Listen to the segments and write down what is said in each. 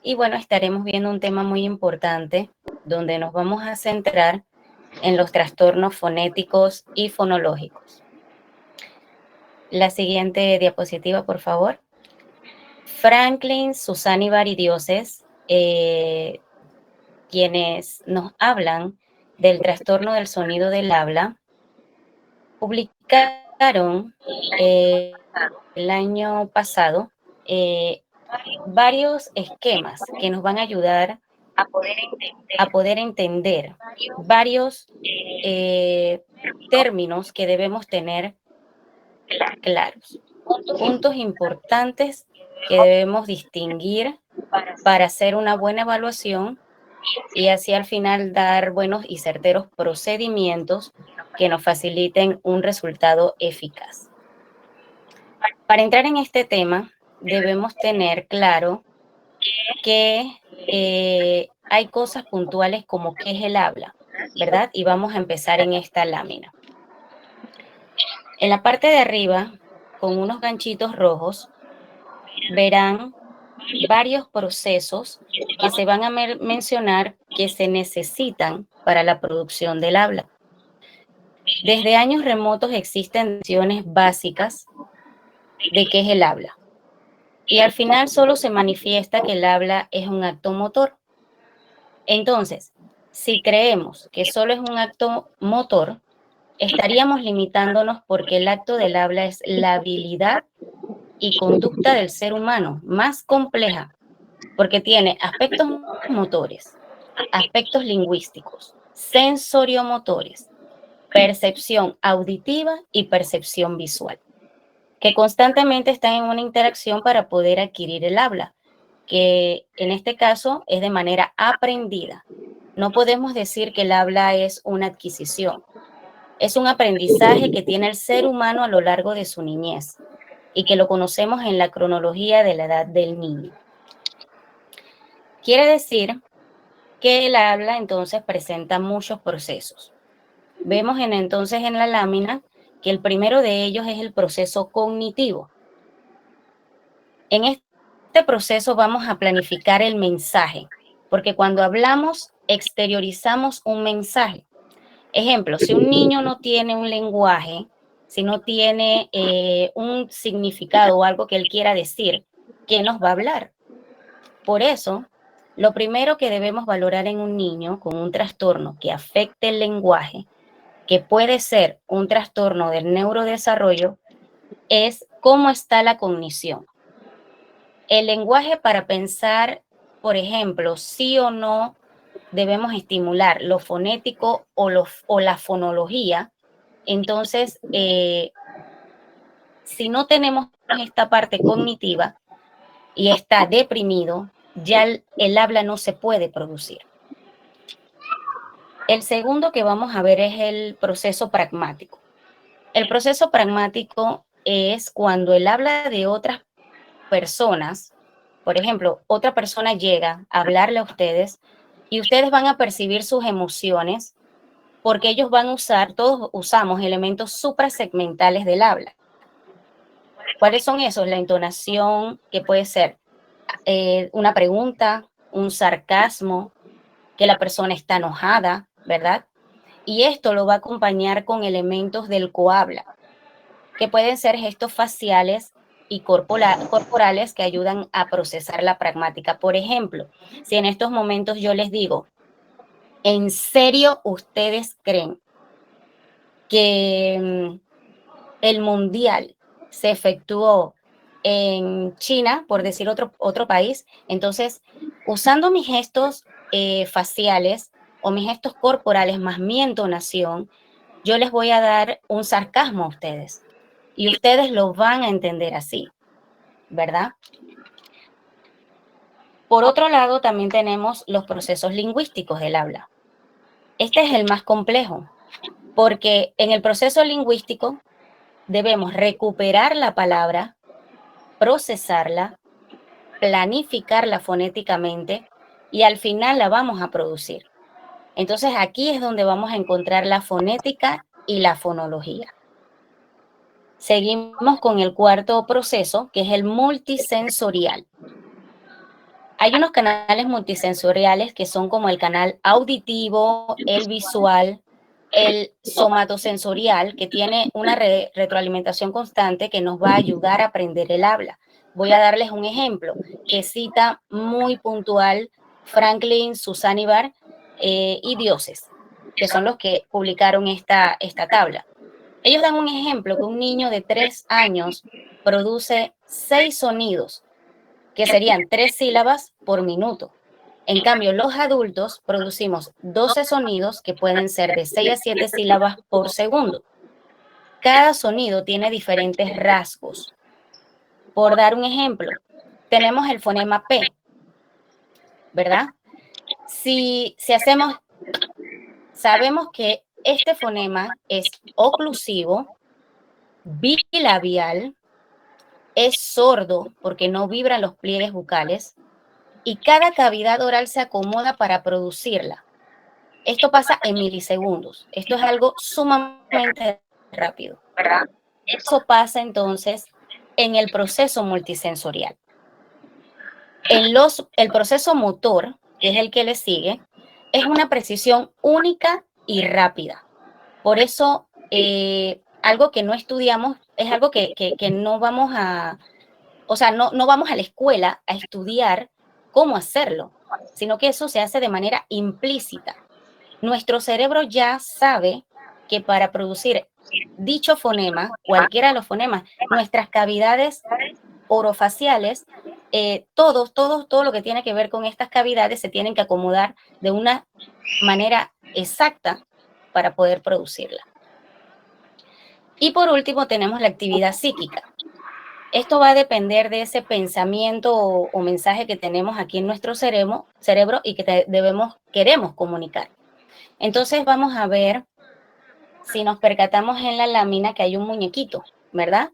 Y bueno, estaremos viendo un tema muy importante donde nos vamos a centrar en los trastornos fonéticos y fonológicos. La siguiente diapositiva, por favor. Franklin, Susannivar y Dioses, quienes nos hablan del trastorno del sonido del habla, publicaron el año pasado varios esquemas que nos van a ayudar a poder entender varios términos que debemos tener claros, puntos importantes que debemos distinguir para hacer una buena evaluación y así al final dar buenos y certeros procedimientos que nos faciliten un resultado eficaz. Para entrar en este tema, debemos tener claro que hay cosas puntuales como qué es el habla, ¿verdad? Y vamos a empezar en esta lámina. En la parte de arriba, con unos ganchitos rojos, verán varios procesos que se van a mencionar que se necesitan para la producción del habla. Desde años remotos existen nociones básicas de qué es el habla. Y al final solo se manifiesta que el habla es un acto motor. Entonces, si creemos que solo es un acto motor, estaríamos limitándonos porque el acto del habla es la habilidad y conducta del ser humano más compleja, porque tiene aspectos motores, aspectos lingüísticos, sensoriomotores, percepción auditiva y percepción visual, que constantemente están en una interacción para poder adquirir el habla, que en este caso es de manera aprendida. No podemos decir que el habla es una adquisición, es un aprendizaje que tiene el ser humano a lo largo de su niñez y que lo conocemos en la cronología de la edad del niño. Quiere decir que el habla entonces presenta muchos procesos. Vemos entonces en la lámina que el primero de ellos es el proceso cognitivo. En este proceso vamos a planificar el mensaje, porque cuando hablamos exteriorizamos un mensaje. Ejemplo, si un niño no tiene un lenguaje, si no tiene un significado o algo que él quiera decir, ¿qué nos va a hablar? Por eso, lo primero que debemos valorar en un niño con un trastorno que afecte el lenguaje, que puede ser un trastorno del neurodesarrollo, es cómo está la cognición. El lenguaje para pensar, por ejemplo, sí o no debemos estimular lo fonético o la fonología. Entonces, si no tenemos esta parte cognitiva y está deprimido, ya el habla no se puede producir. El segundo que vamos a ver es el proceso pragmático. El proceso pragmático es cuando el habla de otras personas, por ejemplo, otra persona llega a hablarle a ustedes y ustedes van a percibir sus emociones porque ellos van a usar, todos usamos elementos suprasegmentales del habla. ¿Cuáles son esos? La entonación, que puede ser una pregunta, un sarcasmo, que la persona está enojada, ¿verdad? Y esto lo va a acompañar con elementos del cohabla, que pueden ser gestos faciales y corporales que ayudan a procesar la pragmática. Por ejemplo, si en estos momentos yo les digo, ¿en serio ustedes creen que el mundial se efectuó en China, por decir otro país? Entonces, usando mis gestos faciales o mis gestos corporales más mi entonación, yo les voy a dar un sarcasmo a ustedes y ustedes lo van a entender así, ¿verdad? Por otro lado, también tenemos los procesos lingüísticos del habla. Este es el más complejo, porque en el proceso lingüístico debemos recuperar la palabra, procesarla, planificarla fonéticamente y al final la vamos a producir. Entonces aquí es donde vamos a encontrar la fonética y la fonología. Seguimos con el cuarto proceso, que es el multisensorial. Hay unos canales multisensoriales que son como el canal auditivo, el visual, el somatosensorial, que tiene una retroalimentación constante que nos va a ayudar a aprender el habla. Voy a darles un ejemplo que cita muy puntual Franklin, Susanibar y Dioses, que son los que publicaron esta tabla. Ellos dan un ejemplo que un niño de 3 años produce 6 sonidos, que serían 3 sílabas por minuto. En cambio, los adultos producimos 12 sonidos que pueden ser de 6 a 7 sílabas por segundo. Cada sonido tiene diferentes rasgos. Por dar un ejemplo, tenemos el fonema P, ¿verdad? Si hacemos, sabemos que este fonema es oclusivo, bilabial, es sordo porque no vibran los pliegues bucales y cada cavidad oral se acomoda para producirla. Esto pasa en milisegundos. Esto es algo sumamente rápido. Eso pasa entonces en el proceso multisensorial. El proceso motor, que es el que le sigue, es una precisión única y rápida. Por eso, algo que no estudiamos es algo que no vamos a, o sea, no vamos a la escuela a estudiar cómo hacerlo, sino que eso se hace de manera implícita. Nuestro cerebro ya sabe que para producir dicho fonema, cualquiera de los fonemas, nuestras cavidades orofaciales, todo lo que tiene que ver con estas cavidades se tienen que acomodar de una manera exacta para poder producirla. Y por último tenemos la actividad psíquica. Esto va a depender de ese pensamiento o mensaje que tenemos aquí en nuestro cerebro y que queremos comunicar. Entonces vamos a ver si nos percatamos en la lámina que hay un muñequito, ¿verdad?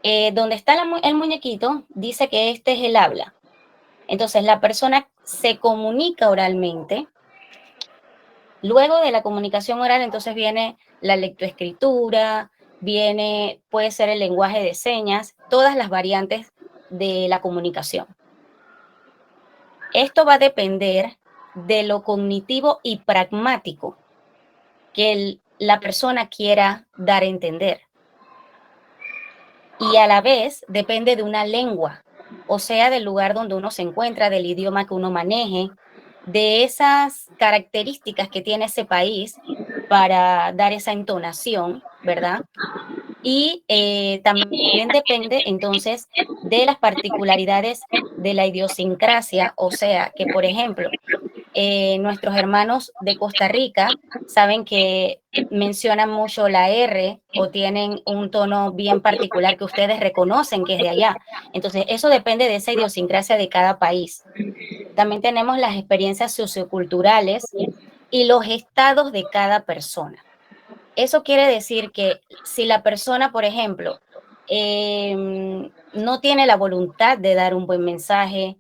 Donde está el muñequito dice que este es el habla. Entonces la persona se comunica oralmente. Luego de la comunicación oral, entonces viene la lectoescritura, puede ser el lenguaje de señas, todas las variantes de la comunicación. Esto va a depender de lo cognitivo y pragmático que la persona quiera dar a entender. Y a la vez depende de una lengua, o sea, del lugar donde uno se encuentra, del idioma que uno maneje, de esas características que tiene ese país para dar esa entonación, ¿verdad? Y también depende entonces de las particularidades de la idiosincrasia, o sea, que por ejemplo, nuestros hermanos de Costa Rica saben que mencionan mucho la R o tienen un tono bien particular que ustedes reconocen que es de allá. Entonces, eso depende de esa idiosincrasia de cada país. También tenemos las experiencias socioculturales y los estados de cada persona. Eso quiere decir que si la persona, por ejemplo, no tiene la voluntad de dar un buen mensaje,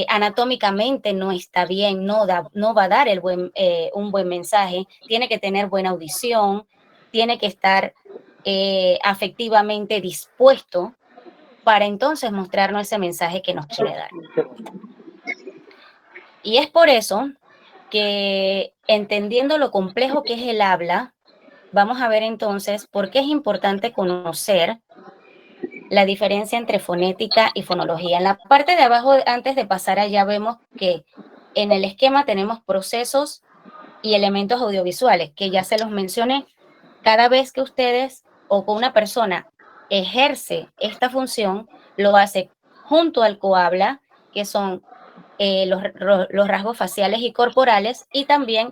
anatómicamente no está bien, no va a dar un buen mensaje, tiene que tener buena audición, tiene que estar afectivamente dispuesto para entonces mostrarnos ese mensaje que nos quiere dar. Y es por eso que, entendiendo lo complejo que es el habla, vamos a ver entonces por qué es importante conocer la diferencia entre fonética y fonología. En la parte de abajo, antes de pasar allá, vemos que en el esquema tenemos procesos y elementos audiovisuales, que ya se los mencioné. Cada vez que ustedes o con una persona ejerce esta función, lo hace junto al cohabla, que son los rasgos faciales y corporales, y también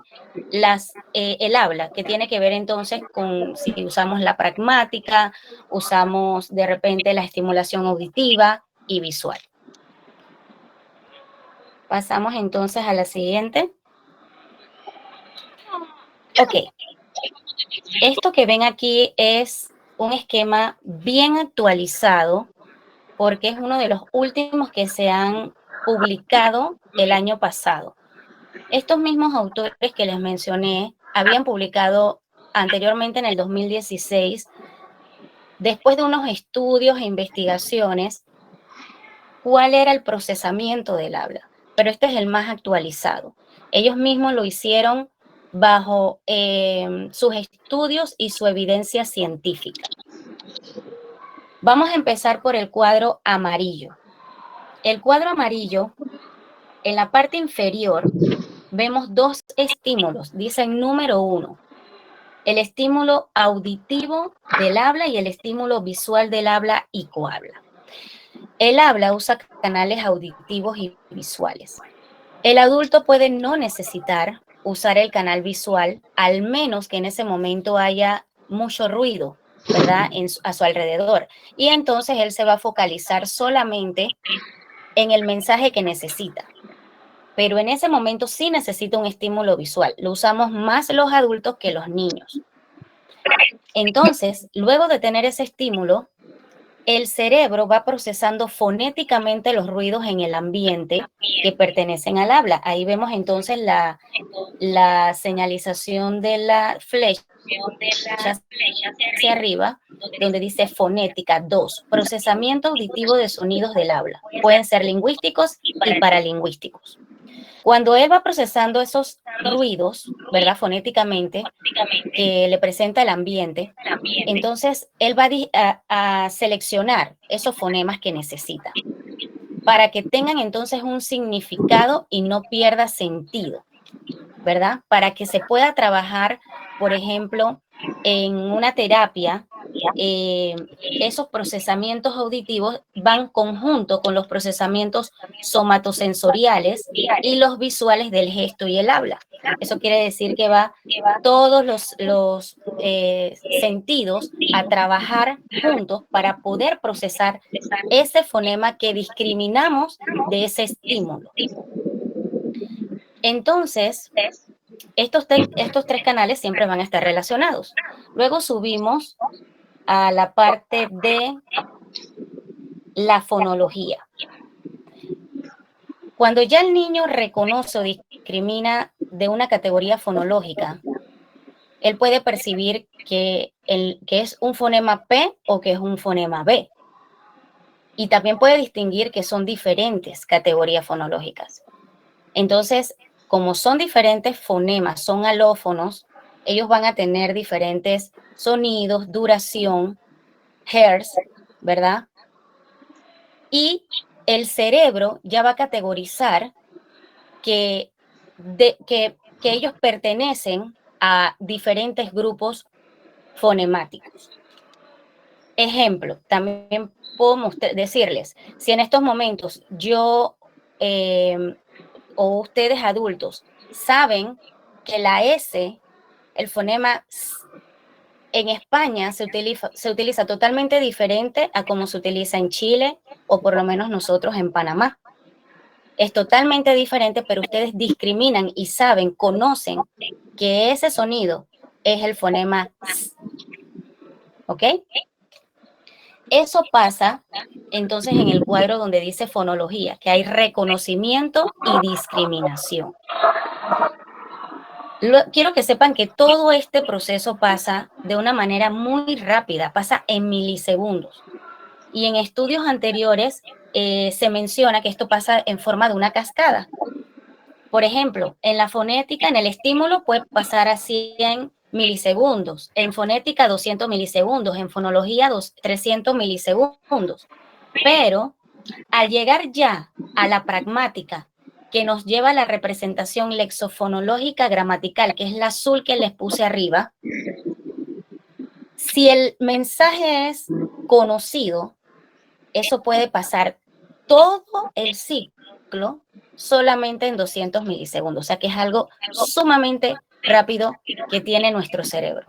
el habla, que tiene que ver entonces con si usamos la pragmática, usamos de repente la estimulación auditiva y visual. Pasamos entonces a la siguiente. Ok. Esto que ven aquí es un esquema bien actualizado porque es uno de los últimos que se han publicado el año pasado. Estos mismos autores que les mencioné habían publicado anteriormente en el 2016, después de unos estudios e investigaciones, cuál era el procesamiento del habla, pero este es el más actualizado. Ellos mismos lo hicieron bajo sus estudios y su evidencia científica. Vamos a empezar por el cuadro amarillo. El cuadro amarillo, en la parte inferior, vemos dos estímulos. Dicen número 1, el estímulo auditivo del habla y el estímulo visual del habla y cohabla. El habla usa canales auditivos y visuales. El adulto puede no necesitar usar el canal visual, al menos que en ese momento haya mucho ruido, ¿verdad?, a su alrededor. Y entonces él se va a focalizar solamente en el mensaje que necesita. Pero en ese momento sí necesita un estímulo visual. Lo usamos más los adultos que los niños. Entonces, luego de tener ese estímulo, el cerebro va procesando fonéticamente los ruidos en el ambiente que pertenecen al habla. Ahí vemos entonces la señalización de la flecha hacia arriba, donde dice fonética 2, procesamiento auditivo de sonidos del habla. Pueden ser lingüísticos y paralingüísticos. Cuando él va procesando esos ruidos, ¿verdad?, fonéticamente, que le presenta el ambiente, entonces él va a seleccionar esos fonemas que necesita para que tengan entonces un significado y no pierda sentido, ¿verdad? Para que se pueda trabajar, por ejemplo, en una terapia, esos procesamientos auditivos van conjunto con los procesamientos somatosensoriales y los visuales del gesto y el habla. Eso quiere decir que va todos los sentidos a trabajar juntos para poder procesar ese fonema que discriminamos de ese estímulo. Entonces, estos tres canales siempre van a estar relacionados. Luego subimos a la parte de la fonología. Cuando ya el niño reconoce o discrimina de una categoría fonológica, él puede percibir que es un fonema P o que es un fonema B. Y también puede distinguir que son diferentes categorías fonológicas. Entonces, como son diferentes fonemas, son alófonos, ellos van a tener diferentes sonidos, duración, hertz, ¿verdad? Y el cerebro ya va a categorizar que ellos pertenecen a diferentes grupos fonemáticos. Ejemplo, también puedo decirles, si en estos momentos yo o ustedes adultos saben que la S, el fonema S, en España se utiliza totalmente diferente a como se utiliza en Chile o por lo menos nosotros en Panamá. Es totalmente diferente, pero ustedes discriminan y saben, conocen que ese sonido es el fonema S. ¿Ok? Eso pasa entonces en el cuadro donde dice fonología, que hay reconocimiento y discriminación. Quiero que sepan que todo este proceso pasa de una manera muy rápida, pasa en milisegundos. Y en estudios anteriores se menciona que esto pasa en forma de una cascada. Por ejemplo, en la fonética, en el estímulo puede pasar a 100 milisegundos, en fonética 200 milisegundos, en fonología 300 milisegundos. Pero al llegar ya a la pragmática, que nos lleva a la representación lexofonológica gramatical, que es la azul que les puse arriba, si el mensaje es conocido, eso puede pasar todo el ciclo solamente en 200 milisegundos. O sea que es algo sumamente rápido que tiene nuestro cerebro.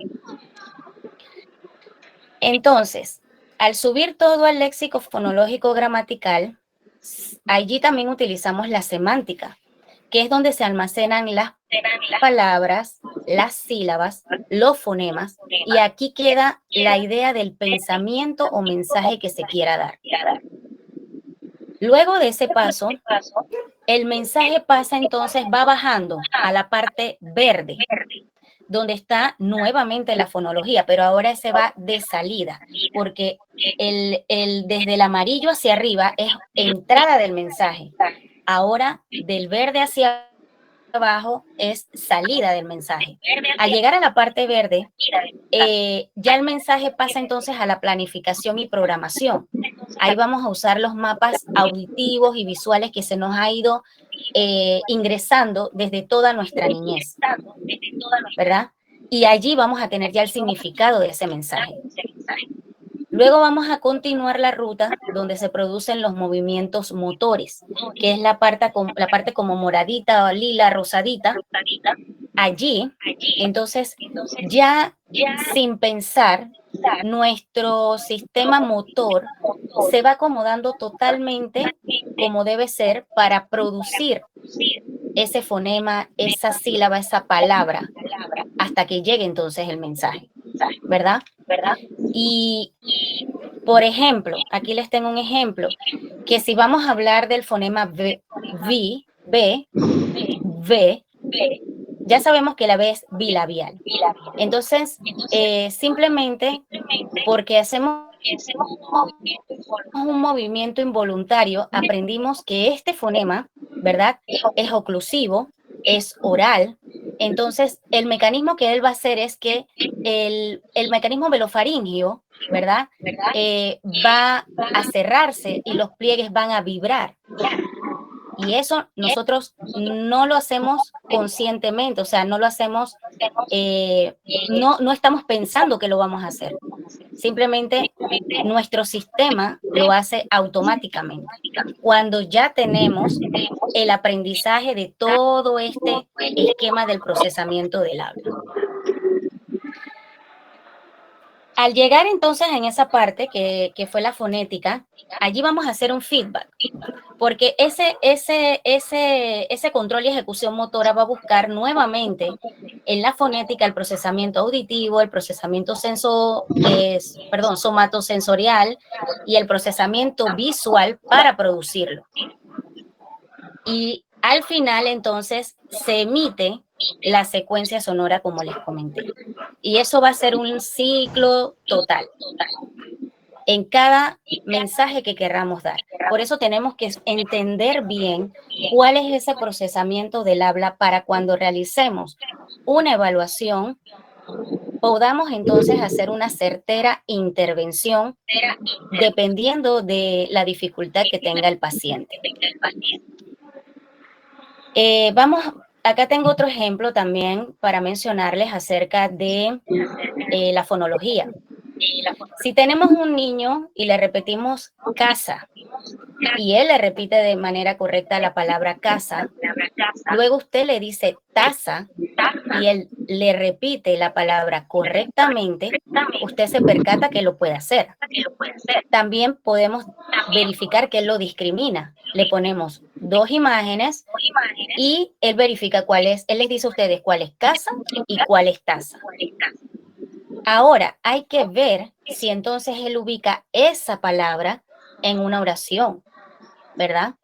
Entonces, al subir todo al léxico fonológico gramatical, allí también utilizamos la semántica, que es donde se almacenan las palabras, las sílabas, los fonemas, y aquí queda la idea del pensamiento o mensaje que se quiera dar. Luego de ese paso, el mensaje pasa entonces, va bajando a la parte verde. donde está nuevamente la fonología, pero ahora ese va de salida, porque desde el amarillo hacia arriba es entrada del mensaje. Ahora, del verde hacia abajo es salida del mensaje. Al llegar a la parte verde, ya el mensaje pasa entonces a la planificación y programación. Ahí vamos a usar los mapas auditivos y visuales que se nos ha ido ingresando desde toda nuestra niñez, ¿verdad? Y allí vamos a tener ya el significado de ese mensaje. Luego vamos a continuar la ruta donde se producen los movimientos motores, que es la parte como moradita, lila, rosadita. Allí, entonces, ya sin pensar, nuestro sistema motor se va acomodando totalmente como debe ser para producir ese fonema, esa sílaba, esa palabra, hasta que llegue entonces el mensaje, ¿verdad? Y, por ejemplo, aquí les tengo un ejemplo, que si vamos a hablar del fonema V, ya sabemos que la B es bilabial. Entonces, simplemente porque hacemos un movimiento involuntario, aprendimos que este fonema, ¿verdad? Es oclusivo, es oral. Entonces, el mecanismo que él va a hacer es que el mecanismo velofaringio, ¿verdad? Va a cerrarse y los pliegues van a vibrar. Y eso nosotros no lo hacemos conscientemente, o sea, no lo hacemos, no estamos pensando que lo vamos a hacer. Simplemente nuestro sistema lo hace automáticamente. Cuando ya tenemos el aprendizaje de todo este esquema del procesamiento del habla. Al llegar entonces en esa parte que fue la fonética, allí vamos a hacer un feedback, porque ese control y ejecución motora va a buscar nuevamente en la fonética el procesamiento auditivo, el procesamiento somatosensorial y el procesamiento visual para producirlo. Y al final entonces se emite la secuencia sonora como les comenté. Y eso va a ser un ciclo total en cada mensaje que querramos dar. Por eso tenemos que entender bien cuál es ese procesamiento del habla para cuando realicemos una evaluación, podamos entonces hacer una certera intervención dependiendo de la dificultad que tenga el paciente. Acá tengo otro ejemplo también para mencionarles acerca de la fonología. Si tenemos un niño y le repetimos casa y él le repite de manera correcta la palabra casa, luego usted le dice taza y él le repite la palabra correctamente, usted se percata que lo puede hacer. También podemos verificar que él lo discrimina. Le ponemos dos imágenes y él verifica cuál es, él les dice a ustedes cuál es casa y cuál es taza. Ahora, hay que ver si entonces él ubica esa palabra en una oración, ¿verdad?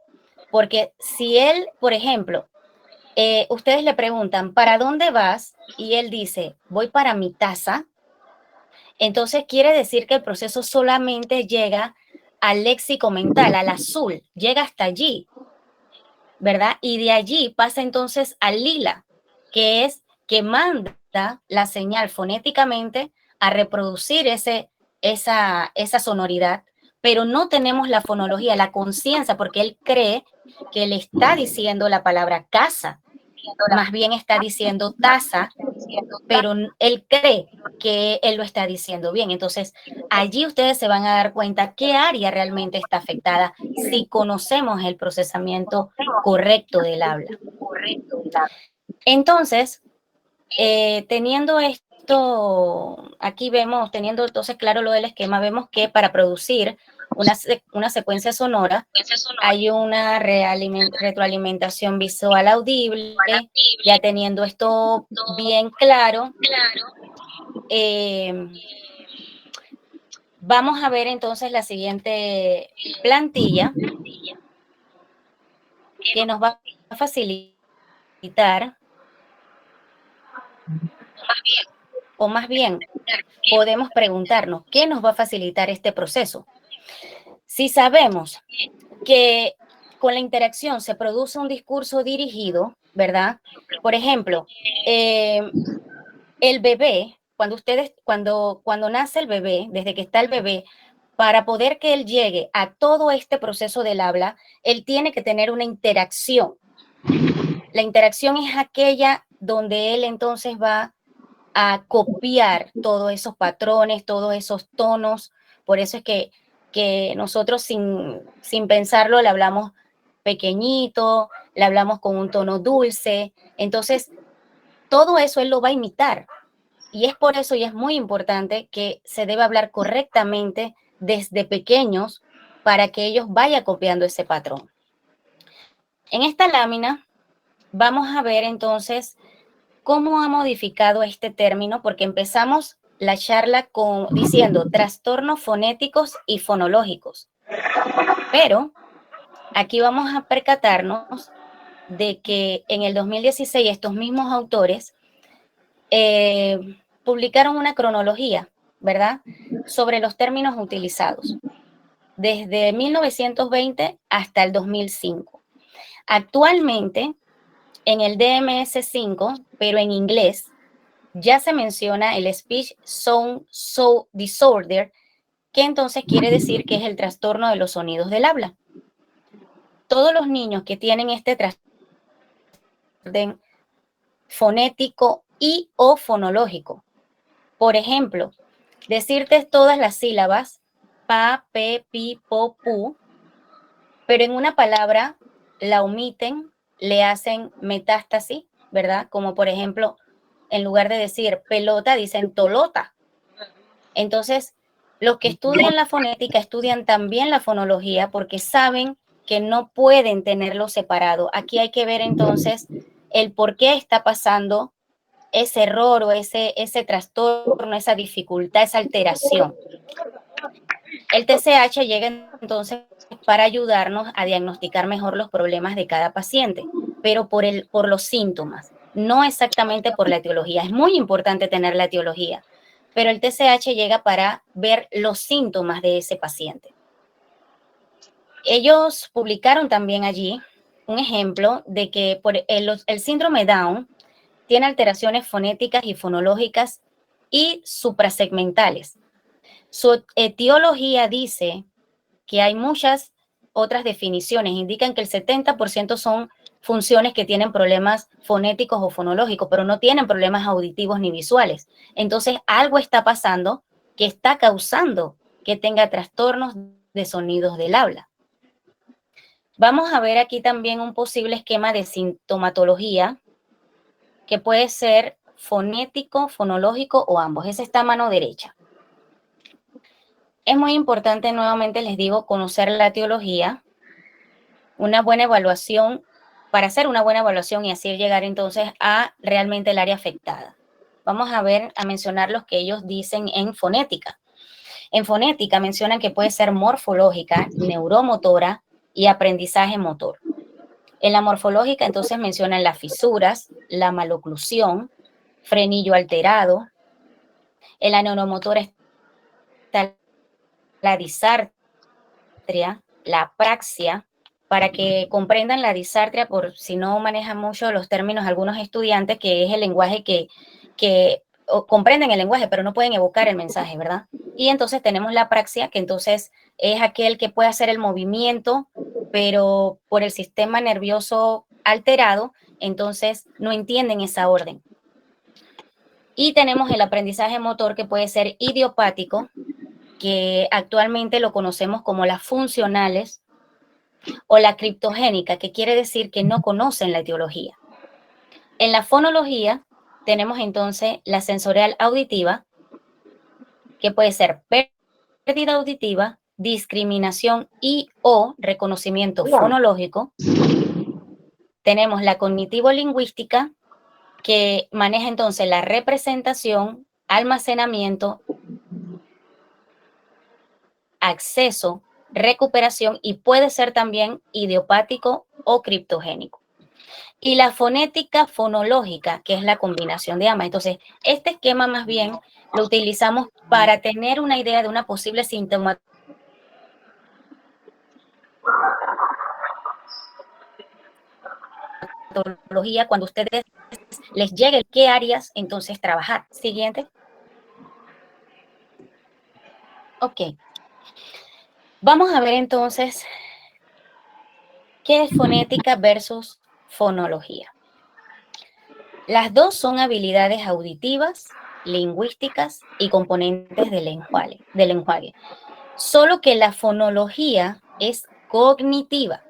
Porque si él, por ejemplo, ustedes le preguntan, ¿para dónde vas? Y él dice, voy para mi taza. Entonces quiere decir que el proceso solamente llega al léxico mental, al azul, llega hasta allí, ¿verdad? Y de allí pasa entonces al lila, que es que manda la señal fonéticamente a reproducir esa sonoridad, pero no tenemos la fonología, la conciencia, porque él cree que le está diciendo la palabra casa, más bien está diciendo taza, pero él cree que él lo está diciendo bien. Entonces, allí ustedes se van a dar cuenta qué área realmente está afectada si conocemos el procesamiento correcto del habla. Entonces, teniendo esto, aquí vemos, teniendo entonces claro lo del esquema, vemos que para producir una secuencia sonora hay una retroalimentación visual audible. Ya teniendo esto bien claro, vamos a ver entonces la siguiente plantilla que nos va a facilitar O más bien, podemos preguntarnos, ¿qué nos va a facilitar este proceso? Si sabemos que con la interacción se produce un discurso dirigido, ¿verdad? Por ejemplo, el bebé, cuando nace el bebé, desde que está el bebé, para poder que él llegue a todo este proceso del habla, él tiene que tener una interacción. La interacción es aquella donde él entonces va a copiar todos esos patrones, todos esos tonos. Por eso es que nosotros sin pensarlo le hablamos pequeñito, le hablamos con un tono dulce. Entonces, todo eso él lo va a imitar. Y es por eso y es muy importante que se debe hablar correctamente desde pequeños para que ellos vayan copiando ese patrón. En esta lámina vamos a ver entonces cómo ha modificado este término, porque empezamos la charla diciendo trastornos fonéticos y fonológicos. Pero aquí vamos a percatarnos de que en el 2016 estos mismos autores publicaron una cronología, ¿verdad?, sobre los términos utilizados, desde 1920 hasta el 2005. Actualmente, en el DMS-5, pero en inglés, ya se menciona el Speech Sound Disorder, que entonces quiere decir que es el trastorno de los sonidos del habla. Todos los niños que tienen este trastorno fonético y o fonológico, por ejemplo, decirte todas las sílabas, pa, pe, pi, po, pu, pero en una palabra la omiten, le hacen metástasis, ¿verdad? Como por ejemplo, en lugar de decir pelota, dicen tolota. Entonces, los que estudian la fonética estudian también la fonología porque saben que no pueden tenerlo separado. Aquí hay que ver entonces el por qué está pasando ese error o ese trastorno, esa dificultad, esa alteración. El TCH llega entonces para ayudarnos a diagnosticar mejor los problemas de cada paciente, pero por los síntomas, no exactamente por la etiología. Es muy importante tener la etiología, pero el TCH llega para ver los síntomas de ese paciente. Ellos publicaron también allí un ejemplo de que por el síndrome Down tiene alteraciones fonéticas y fonológicas y suprasegmentales. Su etiología dice que hay muchas otras definiciones, indican que el 70% son funciones que tienen problemas fonéticos o fonológicos, pero no tienen problemas auditivos ni visuales. Entonces, algo está pasando que está causando que tenga trastornos de sonidos del habla. Vamos a ver aquí también un posible esquema de sintomatología que puede ser fonético, fonológico o ambos. Ese está a mano derecha. Es muy importante, nuevamente les digo, conocer la etiología, una buena evaluación, para hacer una buena evaluación y así llegar entonces a realmente el área afectada. Vamos a ver, a mencionar los que ellos dicen en fonética. En fonética mencionan que puede ser morfológica, neuromotora y aprendizaje motor. En la morfológica entonces mencionan las fisuras, la maloclusión, frenillo alterado. En la neuromotora está la disartria, la apraxia. Para que comprendan la disartria, por si no manejan mucho los términos algunos estudiantes, que es el lenguaje que comprenden el lenguaje, pero no pueden evocar el mensaje, ¿verdad? Y entonces tenemos la apraxia, que entonces es aquel que puede hacer el movimiento, pero por el sistema nervioso alterado, entonces no entienden esa orden. Y tenemos el aprendizaje motor, que puede ser idiopático, que actualmente lo conocemos como las funcionales, o la criptogénica, que quiere decir que no conocen la etiología. En la fonología tenemos entonces la sensorial auditiva, que puede ser pérdida auditiva, discriminación y o reconocimiento fonológico. Tenemos la cognitivo-lingüística, que maneja entonces la representación, almacenamiento, acceso, recuperación y puede ser también idiopático o criptogénico. Y la fonética fonológica, que es la combinación de ambas. Entonces, este esquema más bien lo utilizamos para tener una idea de una posible sintomatología cuando a ustedes les llegue qué áreas entonces trabajar. Siguiente. Ok. Vamos a ver entonces qué es fonética versus fonología. Las dos son habilidades auditivas, lingüísticas y componentes del lenguaje. Solo que la fonología es cognitiva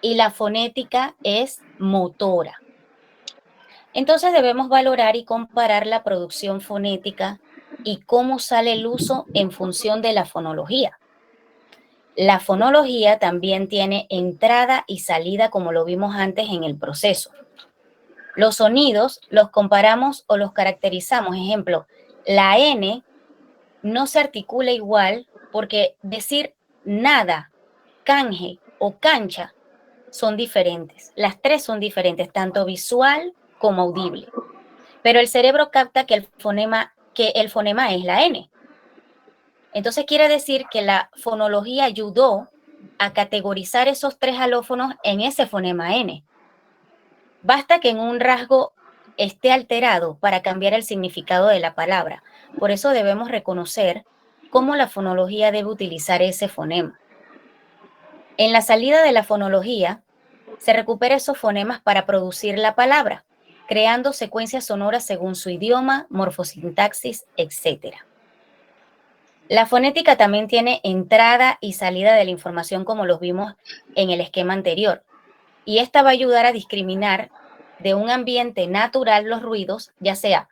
y la fonética es motora. Entonces debemos valorar y comparar la producción fonética y cómo sale el uso en función de la fonología. La fonología también tiene entrada y salida, como lo vimos antes en el proceso. Los sonidos los comparamos o los caracterizamos. Ejemplo, la N no se articula igual porque decir nada, canje o cancha son diferentes. Las tres son diferentes, tanto visual como audible. Pero el cerebro capta que el fonema es la N. Entonces quiere decir que la fonología ayudó a categorizar esos tres alófonos en ese fonema N. Basta que en un rasgo esté alterado para cambiar el significado de la palabra. Por eso debemos reconocer cómo la fonología debe utilizar ese fonema. En la salida de la fonología, se recupera esos fonemas para producir la palabra, creando secuencias sonoras según su idioma, morfosintaxis, etc. La fonética también tiene entrada y salida de la información, como los vimos en el esquema anterior, y esta va a ayudar a discriminar de un ambiente natural los ruidos, ya sea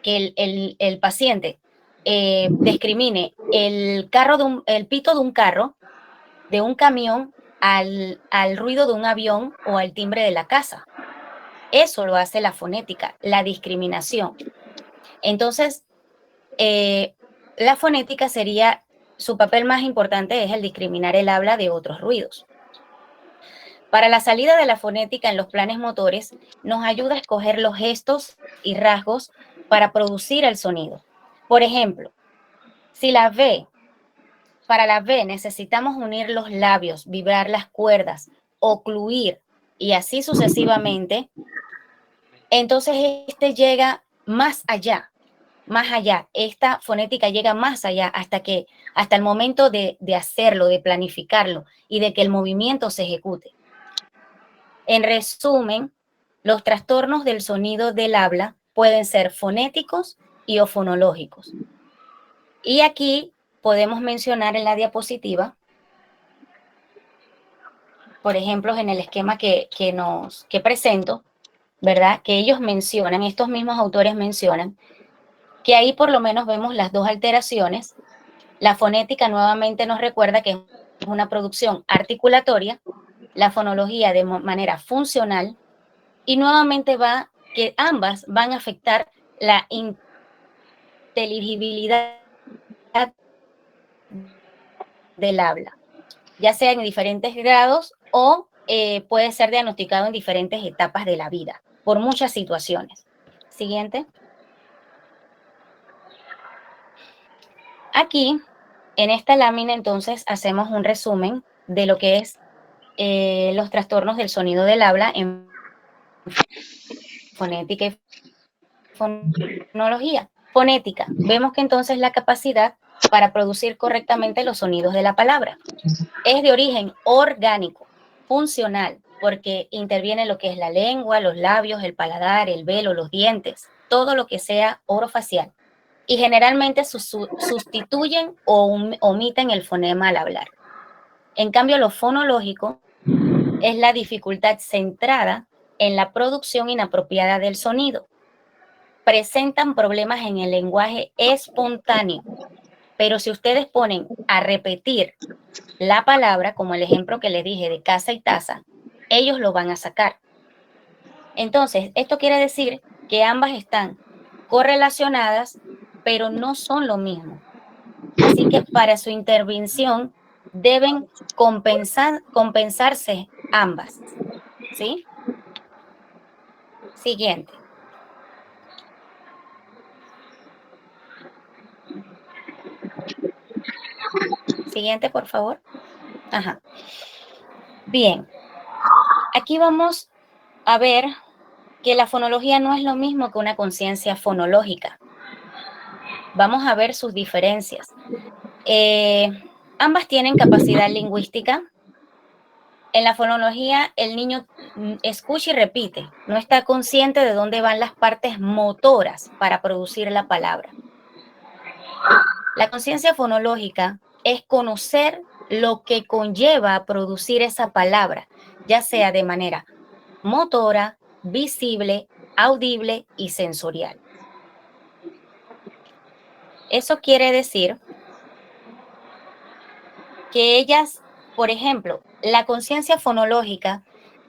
que el paciente discrimine el pito de un carro, de un camión, al ruido de un avión o al timbre de la casa. Eso lo hace la fonética, la discriminación. Entonces, la fonética sería, su papel más importante es el discriminar el habla de otros ruidos. Para la salida de la fonética en los planes motores, nos ayuda a escoger los gestos y rasgos para producir el sonido. Por ejemplo, si para la V necesitamos unir los labios, vibrar las cuerdas, ocluir y así sucesivamente, entonces llega más allá. Esta fonética llega más allá hasta el momento de hacerlo, de planificarlo y de que el movimiento se ejecute. En resumen, los trastornos del sonido del habla pueden ser fonéticos y o fonológicos. Y aquí podemos mencionar en la diapositiva, por ejemplo, en el esquema que presento, ¿verdad? Que ellos mencionan, estos mismos autores mencionan, que ahí por lo menos vemos las dos alteraciones. La fonética nuevamente nos recuerda que es una producción articulatoria, la fonología de manera funcional, y nuevamente que ambas van a afectar la inteligibilidad del habla, ya sea en diferentes grados o puede ser diagnosticado en diferentes etapas de la vida, por muchas situaciones. Siguiente. Aquí, en esta lámina, entonces, hacemos un resumen de lo que es los trastornos del sonido del habla en fonética y fonología. Fonética. Vemos que entonces la capacidad para producir correctamente los sonidos de la palabra es de origen orgánico, funcional, porque interviene lo que es la lengua, los labios, el paladar, el velo, los dientes, todo lo que sea orofacial. Y generalmente sustituyen o omiten el fonema al hablar. En cambio, lo fonológico es la dificultad centrada en la producción inapropiada del sonido. Presentan problemas en el lenguaje espontáneo, pero si ustedes ponen a repetir la palabra, como el ejemplo que les dije de casa y taza, ellos lo van a sacar. Entonces, esto quiere decir que ambas están correlacionadas, pero no son lo mismo. Así que para su intervención deben compensarse ambas, ¿sí? Siguiente. Siguiente, por favor. Ajá. Bien. Aquí vamos a ver que la fonología no es lo mismo que una conciencia fonológica. Vamos a ver sus diferencias. Ambas tienen capacidad lingüística. En la fonología, el niño escucha y repite, no está consciente de dónde van las partes motoras para producir la palabra. La conciencia fonológica es conocer lo que conlleva a producir esa palabra, ya sea de manera motora, visible, audible y sensorial. Eso quiere decir que ellas, por ejemplo, la conciencia fonológica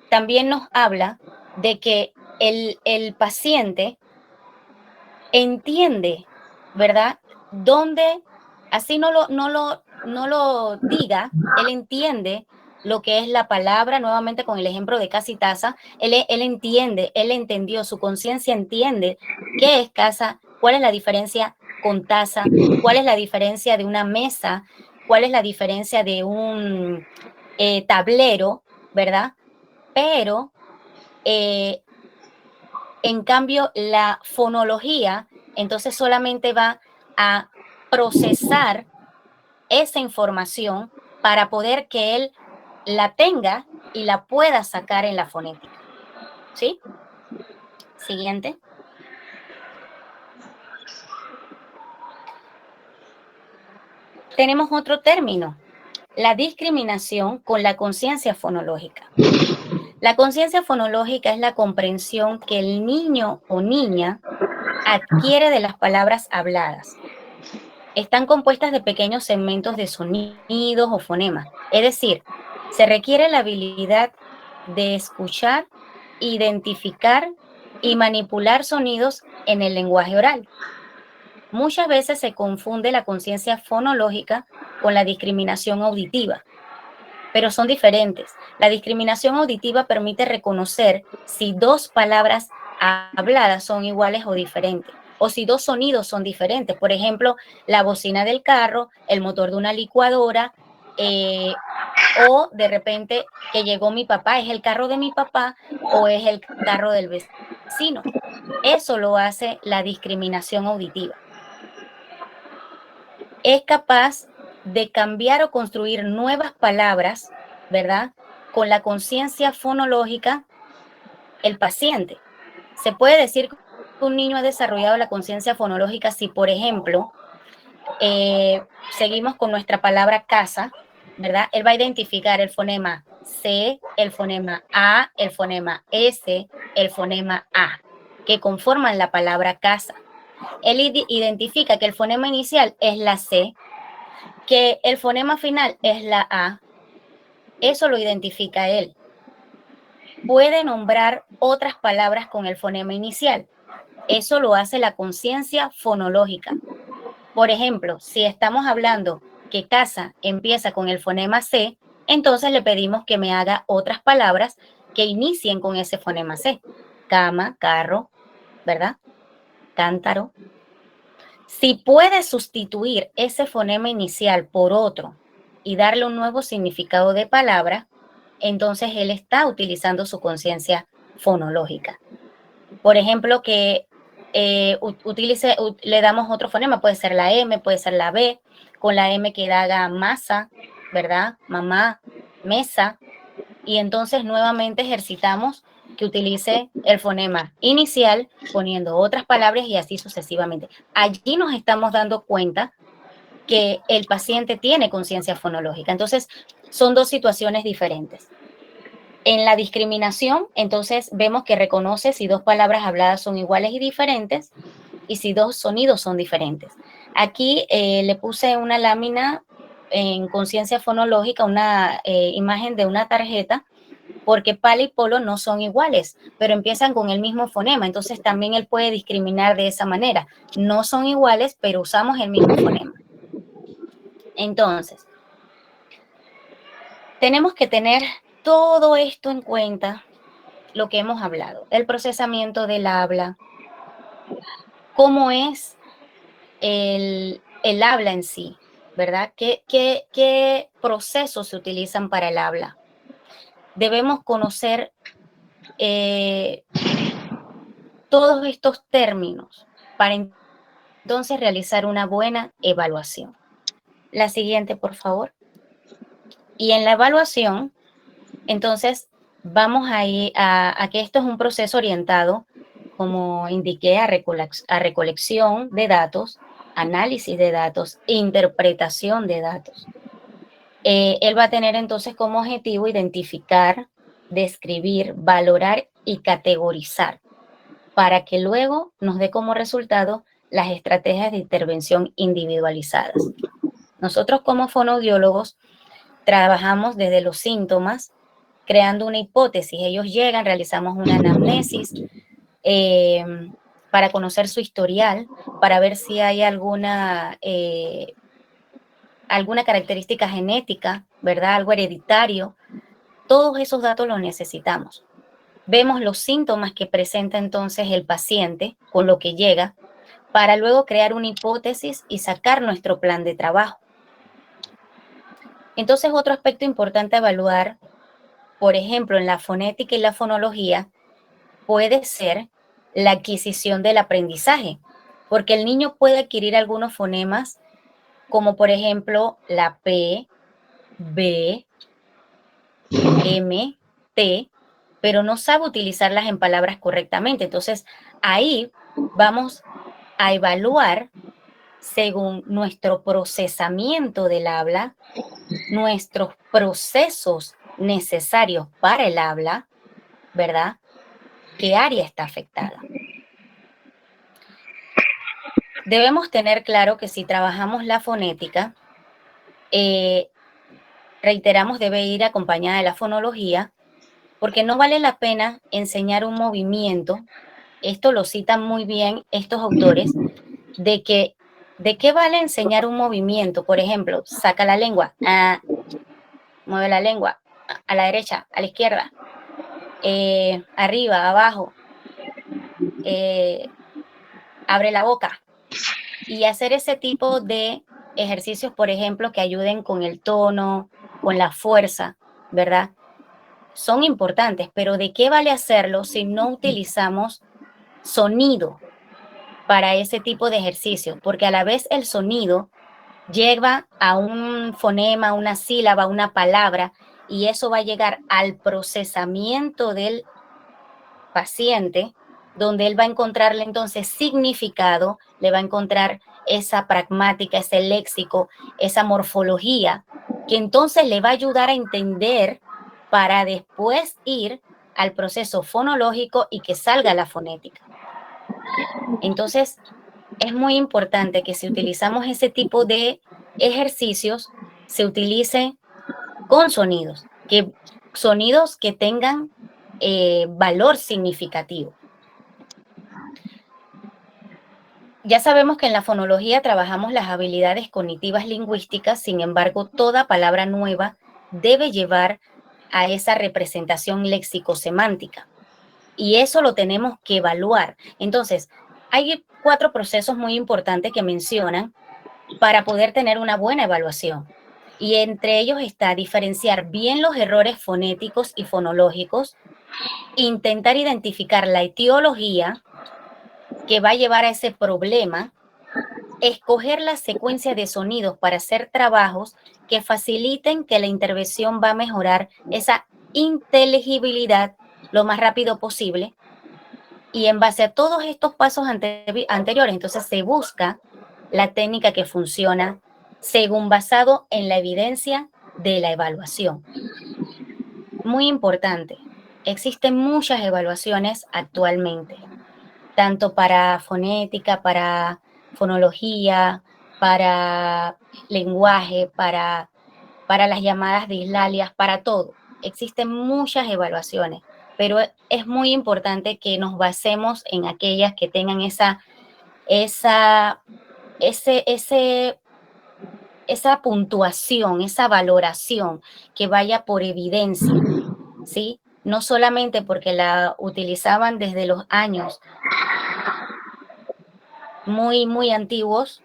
también nos habla de que el paciente entiende, ¿verdad? Dónde, así no lo diga, él entiende lo que es la palabra, nuevamente con el ejemplo de casa y taza, él entiende, él entendió, su conciencia entiende qué es casa, cuál es la diferencia con taza, cuál es la diferencia de una mesa, cuál es la diferencia de un tablero, ¿verdad? Pero en cambio, la fonología, entonces solamente va a procesar esa información para poder que él la tenga y la pueda sacar en la fonética. ¿Sí? Siguiente. Tenemos otro término, la discriminación con la conciencia fonológica. La conciencia fonológica es la comprensión que el niño o niña adquiere de las palabras habladas. Están compuestas de pequeños segmentos de sonidos o fonemas. Es decir, se requiere la habilidad de escuchar, identificar y manipular sonidos en el lenguaje oral. Muchas veces se confunde la conciencia fonológica con la discriminación auditiva, pero son diferentes. La discriminación auditiva permite reconocer si dos palabras habladas son iguales o diferentes, o si dos sonidos son diferentes. Por ejemplo, la bocina del carro, el motor de una licuadora, o de repente que llegó mi papá, ¿es el carro de mi papá o es el carro del vecino? Eso lo hace la discriminación auditiva. Es capaz de cambiar o construir nuevas palabras, ¿verdad? Con la conciencia fonológica, el paciente. Se puede decir que un niño ha desarrollado la conciencia fonológica si, por ejemplo, seguimos con nuestra palabra casa, ¿verdad? Él va a identificar el fonema C, el fonema A, el fonema S, el fonema A, que conforman la palabra casa. Él identifica que el fonema inicial es la C, que el fonema final es la A. Eso lo identifica él. Puede nombrar otras palabras con el fonema inicial. Eso lo hace la conciencia fonológica. Por ejemplo, si estamos hablando que casa empieza con el fonema C, entonces le pedimos que me haga otras palabras que inicien con ese fonema C. Cama, carro, ¿verdad? Cántaro. Si puede sustituir ese fonema inicial por otro y darle un nuevo significado de palabra, entonces él está utilizando su conciencia fonológica. Por ejemplo, que le damos otro fonema, puede ser la M, puede ser la B, con la M que haga masa, ¿verdad? Mamá, mesa, y entonces nuevamente ejercitamos que utilice el fonema inicial poniendo otras palabras y así sucesivamente. Allí nos estamos dando cuenta que el paciente tiene conciencia fonológica. Entonces, son dos situaciones diferentes. En la discriminación, entonces vemos que reconoce si dos palabras habladas son iguales y diferentes y si dos sonidos son diferentes. Aquí le puse una lámina en conciencia fonológica, una imagen de una tarjeta, porque pala y polo no son iguales, pero empiezan con el mismo fonema, entonces también él puede discriminar de esa manera. No son iguales, pero usamos el mismo fonema. Entonces, tenemos que tener todo esto en cuenta lo que hemos hablado, el procesamiento del habla, cómo es el habla en sí, ¿verdad? ¿Qué procesos se utilizan para el habla? Debemos conocer todos estos términos para entonces realizar una buena evaluación. La siguiente, por favor. Y en la evaluación, entonces, vamos a que esto es un proceso orientado, como indiqué, a recolección de datos, análisis de datos, interpretación de datos. Él va a tener entonces como objetivo identificar, describir, valorar y categorizar, para que luego nos dé como resultado las estrategias de intervención individualizadas. Nosotros como fonoaudiólogos trabajamos desde los síntomas, creando una hipótesis. Ellos llegan, realizamos una anamnesis para conocer su historial, para ver si hay alguna característica genética, ¿verdad? Algo hereditario. Todos esos datos los necesitamos. Vemos los síntomas que presenta entonces el paciente con lo que llega, para luego crear una hipótesis y sacar nuestro plan de trabajo. Entonces, otro aspecto importante a evaluar, por ejemplo, en la fonética y la fonología, puede ser la adquisición del aprendizaje, porque el niño puede adquirir algunos fonemas, como por ejemplo la P, B, M, T, pero no sabe utilizarlas en palabras correctamente. Entonces, ahí vamos a evaluar según nuestro procesamiento del habla, nuestros procesos necesarios para el habla, ¿verdad? ¿Qué área está afectada? Debemos tener claro que si trabajamos la fonética, reiteramos, debe ir acompañada de la fonología, porque no vale la pena enseñar un movimiento, esto lo citan muy bien estos autores, de qué vale enseñar un movimiento, por ejemplo, saca la lengua, mueve la lengua, a la derecha, a la izquierda, arriba, abajo, abre la boca, y hacer ese tipo de ejercicios, por ejemplo, que ayuden con el tono, con la fuerza, ¿verdad? Son importantes, pero ¿de qué vale hacerlo si no utilizamos sonido para ese tipo de ejercicio? Porque a la vez el sonido lleva a un fonema, una sílaba, una palabra, y eso va a llegar al procesamiento del paciente, donde él va a encontrarle entonces significado, le va a encontrar esa pragmática, ese léxico, esa morfología, que entonces le va a ayudar a entender para después ir al proceso fonológico y que salga la fonética. Entonces, es muy importante que si utilizamos ese tipo de ejercicios, se utilice con sonidos que tengan valor significativo. Ya sabemos que en la fonología trabajamos las habilidades cognitivas lingüísticas, sin embargo, toda palabra nueva debe llevar a esa representación léxico-semántica. Y eso lo tenemos que evaluar. Entonces, hay 4 procesos muy importantes que mencionan para poder tener una buena evaluación. Y entre ellos está diferenciar bien los errores fonéticos y fonológicos, intentar identificar la etiología que va a llevar a ese problema, escoger la secuencia de sonidos para hacer trabajos que faciliten que la intervención va a mejorar esa inteligibilidad lo más rápido posible. Y en base a todos estos pasos anteriores, entonces se busca la técnica que funciona según basado en la evidencia de la evaluación. Muy importante, existen muchas evaluaciones actualmente, tanto para fonética, para fonología, para lenguaje, para las llamadas dislalias, para todo. Existen muchas evaluaciones, pero es muy importante que nos basemos en aquellas que tengan esa puntuación, esa valoración que vaya por evidencia, ¿sí? no solamente porque la utilizaban desde los años muy, muy antiguos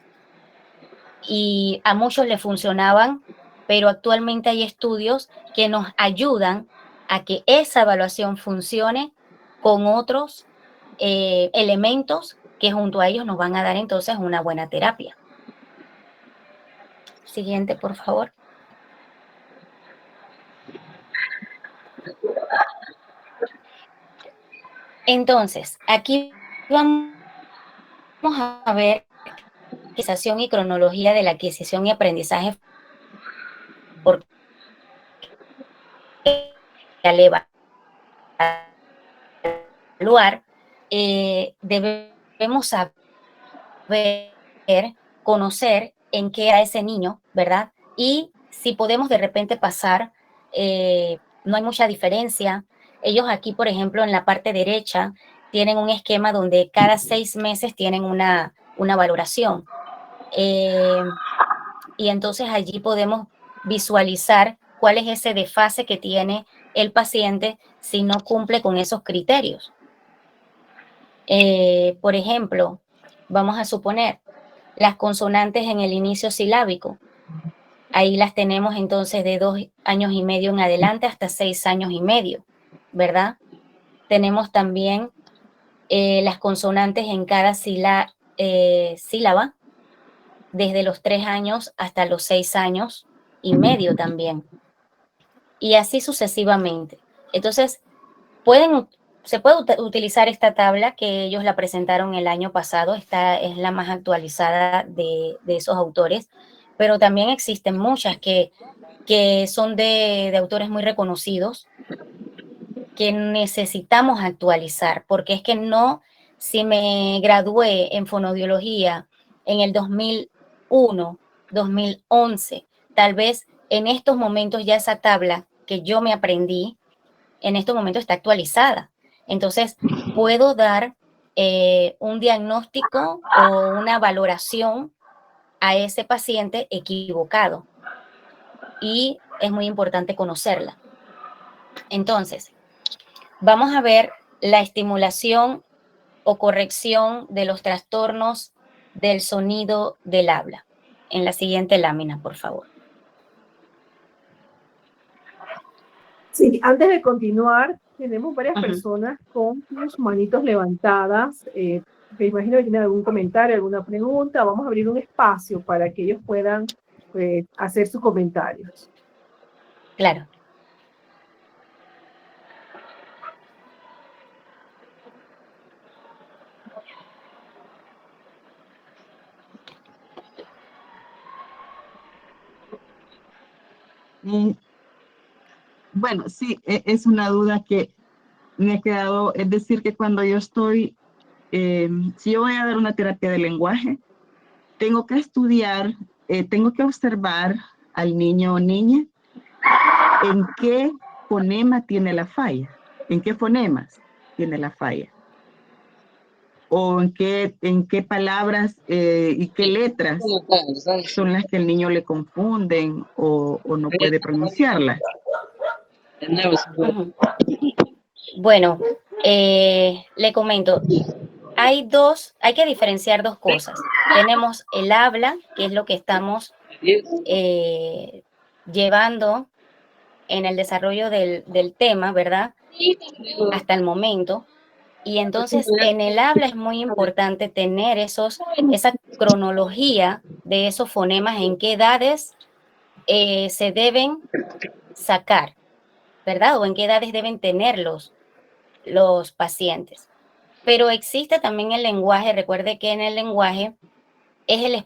y a muchos le funcionaban, pero actualmente hay estudios que nos ayudan a que esa evaluación funcione con otros elementos que junto a ellos nos van a dar entonces una buena terapia. Siguiente, por favor. Entonces, aquí vamos a ver organización y cronología de la adquisición y aprendizaje por al evaluar, debemos saber, conocer en qué era ese niño, ¿verdad? Y si podemos de repente pasar, no hay mucha diferencia. Ellos aquí, por ejemplo, en la parte derecha, tienen un esquema donde cada 6 meses tienen una valoración. Y entonces allí podemos visualizar cuál es ese desfase que tiene el paciente si no cumple con esos criterios. Por ejemplo, vamos a suponer las consonantes en el inicio silábico. Ahí las tenemos entonces de 2 años y medio en adelante hasta 6 años y medio, ¿verdad? Tenemos también las consonantes en cada sílaba, desde los 3 años hasta los 6 años y medio también. Y así sucesivamente. Entonces, se puede utilizar esta tabla que ellos la presentaron el año pasado, esta es la más actualizada de esos autores, pero también existen muchas que son de autores muy reconocidos que necesitamos actualizar, porque es que no, si me gradué en fonoaudiología en el 2001, 2011, tal vez en estos momentos ya esa tabla que yo me aprendí, en estos momentos está actualizada. Entonces, puedo dar un diagnóstico o una valoración a ese paciente equivocado. Y es muy importante conocerla. Entonces, vamos a ver la estimulación o corrección de los trastornos del sonido del habla. En la siguiente lámina, por favor. Sí, antes de continuar, tenemos varias personas con sus manitos levantadas. Me imagino que tienen algún comentario, alguna pregunta. Vamos a abrir un espacio para que ellos puedan hacer sus comentarios. Claro. Bueno, sí, es una duda que me ha quedado, es decir, que cuando yo estoy, si yo voy a dar una terapia de lenguaje, tengo que estudiar, tengo que observar al niño o niña en qué fonema tiene la falla, en qué fonemas tiene la falla, o en qué palabras y qué letras son las que el niño le confunden o no puede pronunciarlas. Bueno, le comento, hay que diferenciar dos cosas. Tenemos el habla, que es lo que estamos llevando en el desarrollo del tema, ¿verdad? Hasta el momento. Y entonces en el habla es muy importante tener esa cronología de esos fonemas, en qué edades se deben sacar, ¿verdad? O en qué edades deben tener los pacientes. Pero existe también el lenguaje, recuerde que en el lenguaje es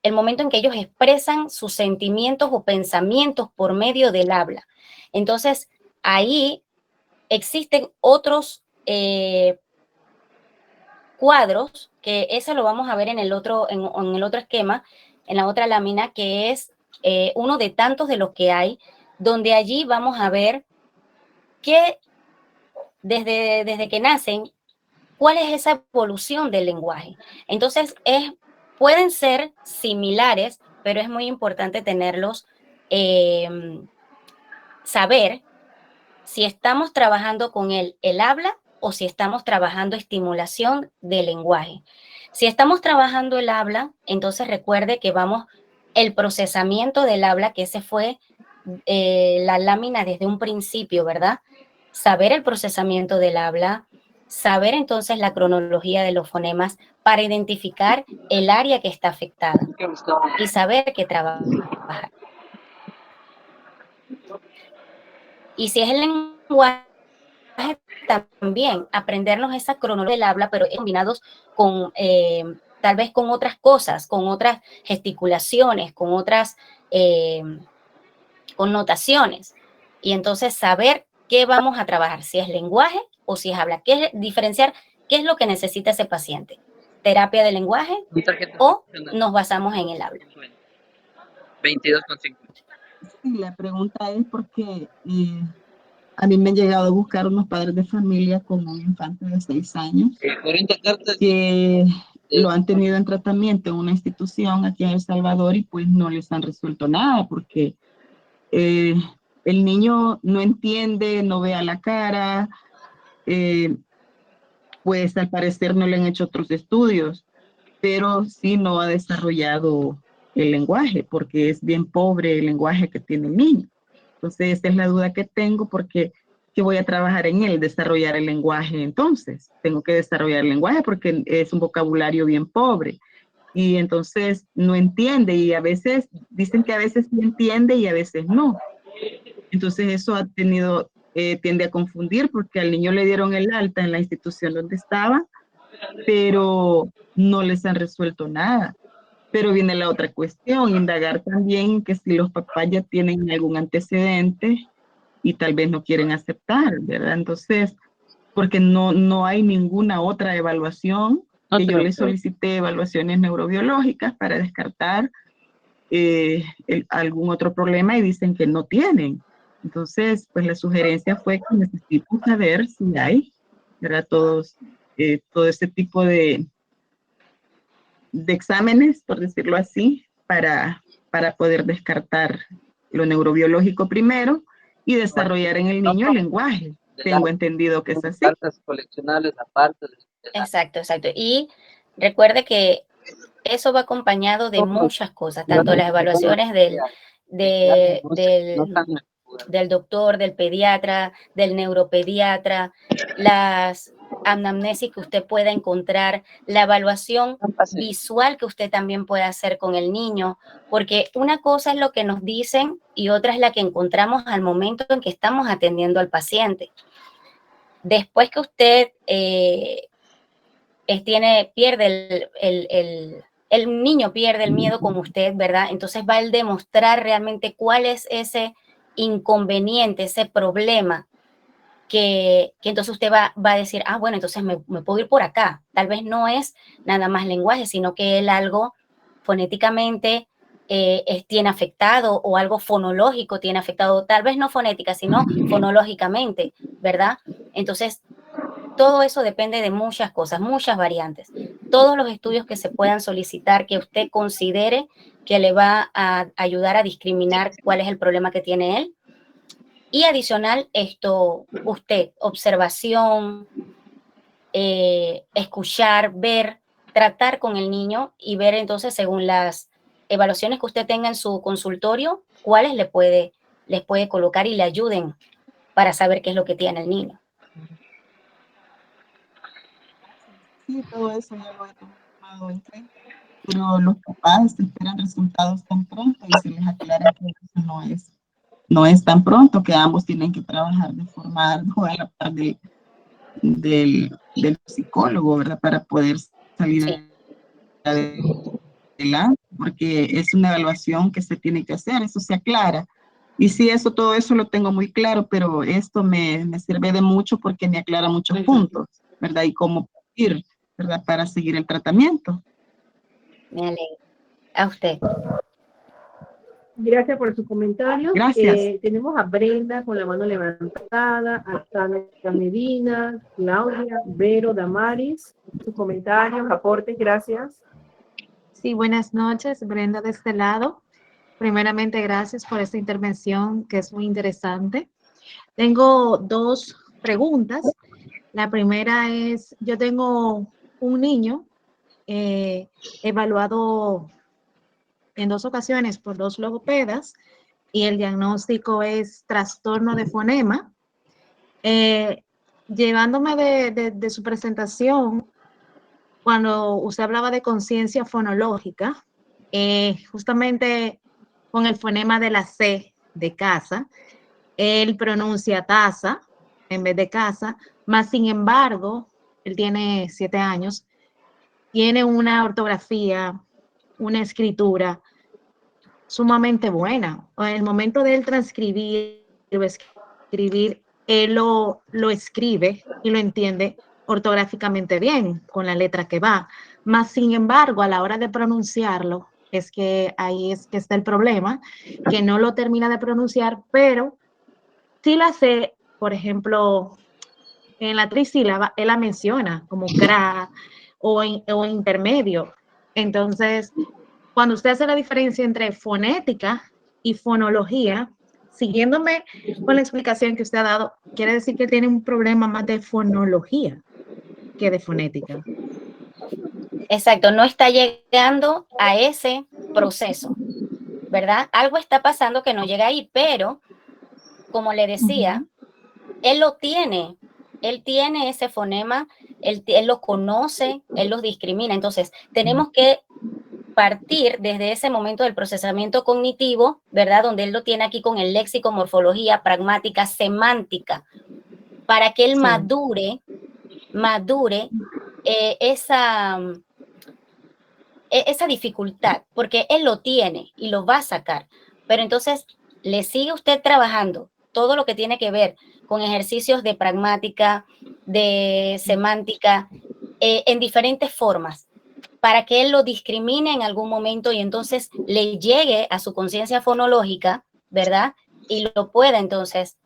el momento en que ellos expresan sus sentimientos o pensamientos por medio del habla. Entonces, ahí existen otros cuadros, que eso lo vamos a ver en el otro esquema, en la otra lámina, que es uno de tantos de los que hay, donde allí vamos a ver que desde que nacen, cuál es esa evolución del lenguaje. Entonces, pueden ser similares, pero es muy importante tenerlos, saber si estamos trabajando con él el habla o si estamos trabajando estimulación del lenguaje. Si estamos trabajando el habla, entonces recuerde que vamos, el procesamiento del habla, que ese fue la lámina desde un principio, ¿verdad? Saber el procesamiento del habla, saber entonces la cronología de los fonemas para identificar el área que está afectada y saber qué trabajar. Y si es el lenguaje, también aprendernos esa cronología del habla, pero combinados con tal vez con otras cosas, con otras gesticulaciones, con otras connotaciones. Y entonces saber qué vamos a trabajar, si es lenguaje o si es habla, diferenciar qué es lo que necesita ese paciente, terapia de lenguaje o nos basamos en el habla. 22,5. Sí, la pregunta es porque a mí me han llegado a buscar unos padres de familia con un infante de 6 años que lo han tenido en tratamiento en una institución aquí en El Salvador y pues no les han resuelto nada porque el niño no entiende, no ve a la cara, pues al parecer no le han hecho otros estudios, pero sí no ha desarrollado el lenguaje porque es bien pobre el lenguaje que tiene el niño. Entonces, esa es la duda que tengo porque ¿qué voy a trabajar en él? Desarrollar el lenguaje. Entonces, tengo que desarrollar el lenguaje porque es un vocabulario bien pobre. Y entonces no entiende y a veces dicen que a veces sí entiende y a veces no. Entonces eso ha tenido, tiende a confundir porque al niño le dieron el alta en la institución donde estaba, pero no les han resuelto nada. Pero viene la otra cuestión, indagar también que si los papás ya tienen algún antecedente y tal vez no quieren aceptar, ¿verdad? Entonces, porque no hay ninguna otra evaluación, que yo le solicité evaluaciones neurobiológicas para descartar algún otro problema y dicen que no tienen. Entonces, pues la sugerencia fue que necesito saber si hay, ¿verdad? Todo ese tipo de exámenes, por decirlo así, para poder descartar lo neurobiológico primero y desarrollar en el niño el lenguaje. Tengo entendido que es así. Cartas coleccionables aparte. Exacto, exacto. Y recuerde que eso va acompañado de muchas cosas, tanto las evaluaciones del doctor, del pediatra, del neuropediatra, las anamnesis que usted pueda encontrar, la evaluación visual que usted también puede hacer con el niño, porque una cosa es lo que nos dicen y otra es la que encontramos al momento en que estamos atendiendo al paciente. Después que usted pierde el niño pierde el miedo con usted, ¿verdad? Entonces va a demostrar realmente cuál es ese inconveniente, ese problema que entonces usted va a decir, bueno, entonces me puedo ir por acá. Tal vez no es nada más lenguaje, sino que él algo fonéticamente tiene afectado o algo fonológico tiene afectado, tal vez no fonética, sino fonológicamente, ¿verdad? Entonces, todo eso depende de muchas cosas, muchas variantes. Todos los estudios que se puedan solicitar que usted considere que le va a ayudar a discriminar cuál es el problema que tiene él. Y adicional, usted, observación, escuchar, ver, tratar con el niño y ver entonces según las evaluaciones que usted tenga en su consultorio, cuáles les puede colocar y le ayuden para saber qué es lo que tiene el niño. Sí, todo eso ya lo he tomado en cuenta, pero los papás esperan resultados tan pronto y se les aclara que eso no es tan pronto, que ambos tienen que trabajar de forma ardua a la par del psicólogo, ¿verdad? Para poder salir adelante, porque es una evaluación que se tiene que hacer, eso se aclara. Y sí, todo eso lo tengo muy claro, pero esto me sirve de mucho porque me aclara muchos puntos, ¿verdad? Y cómo ir, ¿verdad? Para seguir el tratamiento. Me alegro. A usted. Gracias por su comentario. Gracias. Tenemos a Brenda con la mano levantada, a Tania Medina, Claudia, Vero, Damaris. Sus comentarios, aportes, gracias. Sí, buenas noches, Brenda de este lado. Primeramente, gracias por esta intervención que es muy interesante. Tengo dos preguntas. La primera es, yo tengo un niño evaluado en 2 ocasiones por 2 logopedas y el diagnóstico es trastorno de fonema. Llevándome de su presentación, cuando usted hablaba de conciencia fonológica, justamente con el fonema de la C de casa, él pronuncia taza en vez de casa, más sin embargo, él tiene 7 años, tiene una ortografía, una escritura sumamente buena. En el momento de él transcribir o escribir, él lo escribe y lo entiende ortográficamente bien, con la letra que va. Más sin embargo, a la hora de pronunciarlo, es que ahí es que está el problema, que no lo termina de pronunciar, pero sí la sé, por ejemplo, en la trisílaba, él la menciona como cra o intermedio. Entonces, cuando usted hace la diferencia entre fonética y fonología, siguiéndome con la explicación que usted ha dado, quiere decir que tiene un problema más de fonología que de fonética. Exacto, no está llegando a ese proceso, ¿verdad? Algo está pasando que no llega ahí, pero como le decía, él lo tiene, él tiene ese fonema, él lo conoce, él los discrimina. Entonces, tenemos que partir desde ese momento del procesamiento cognitivo, ¿verdad? Donde él lo tiene aquí con el léxico, morfología, pragmática, semántica, para que él madure esa dificultad, porque él lo tiene y lo va a sacar. Pero entonces, le sigue usted trabajando todo lo que tiene que ver con ejercicios de pragmática, de semántica, en diferentes formas, para que él lo discrimine en algún momento y entonces le llegue a su conciencia fonológica, ¿verdad? Y lo pueda entonces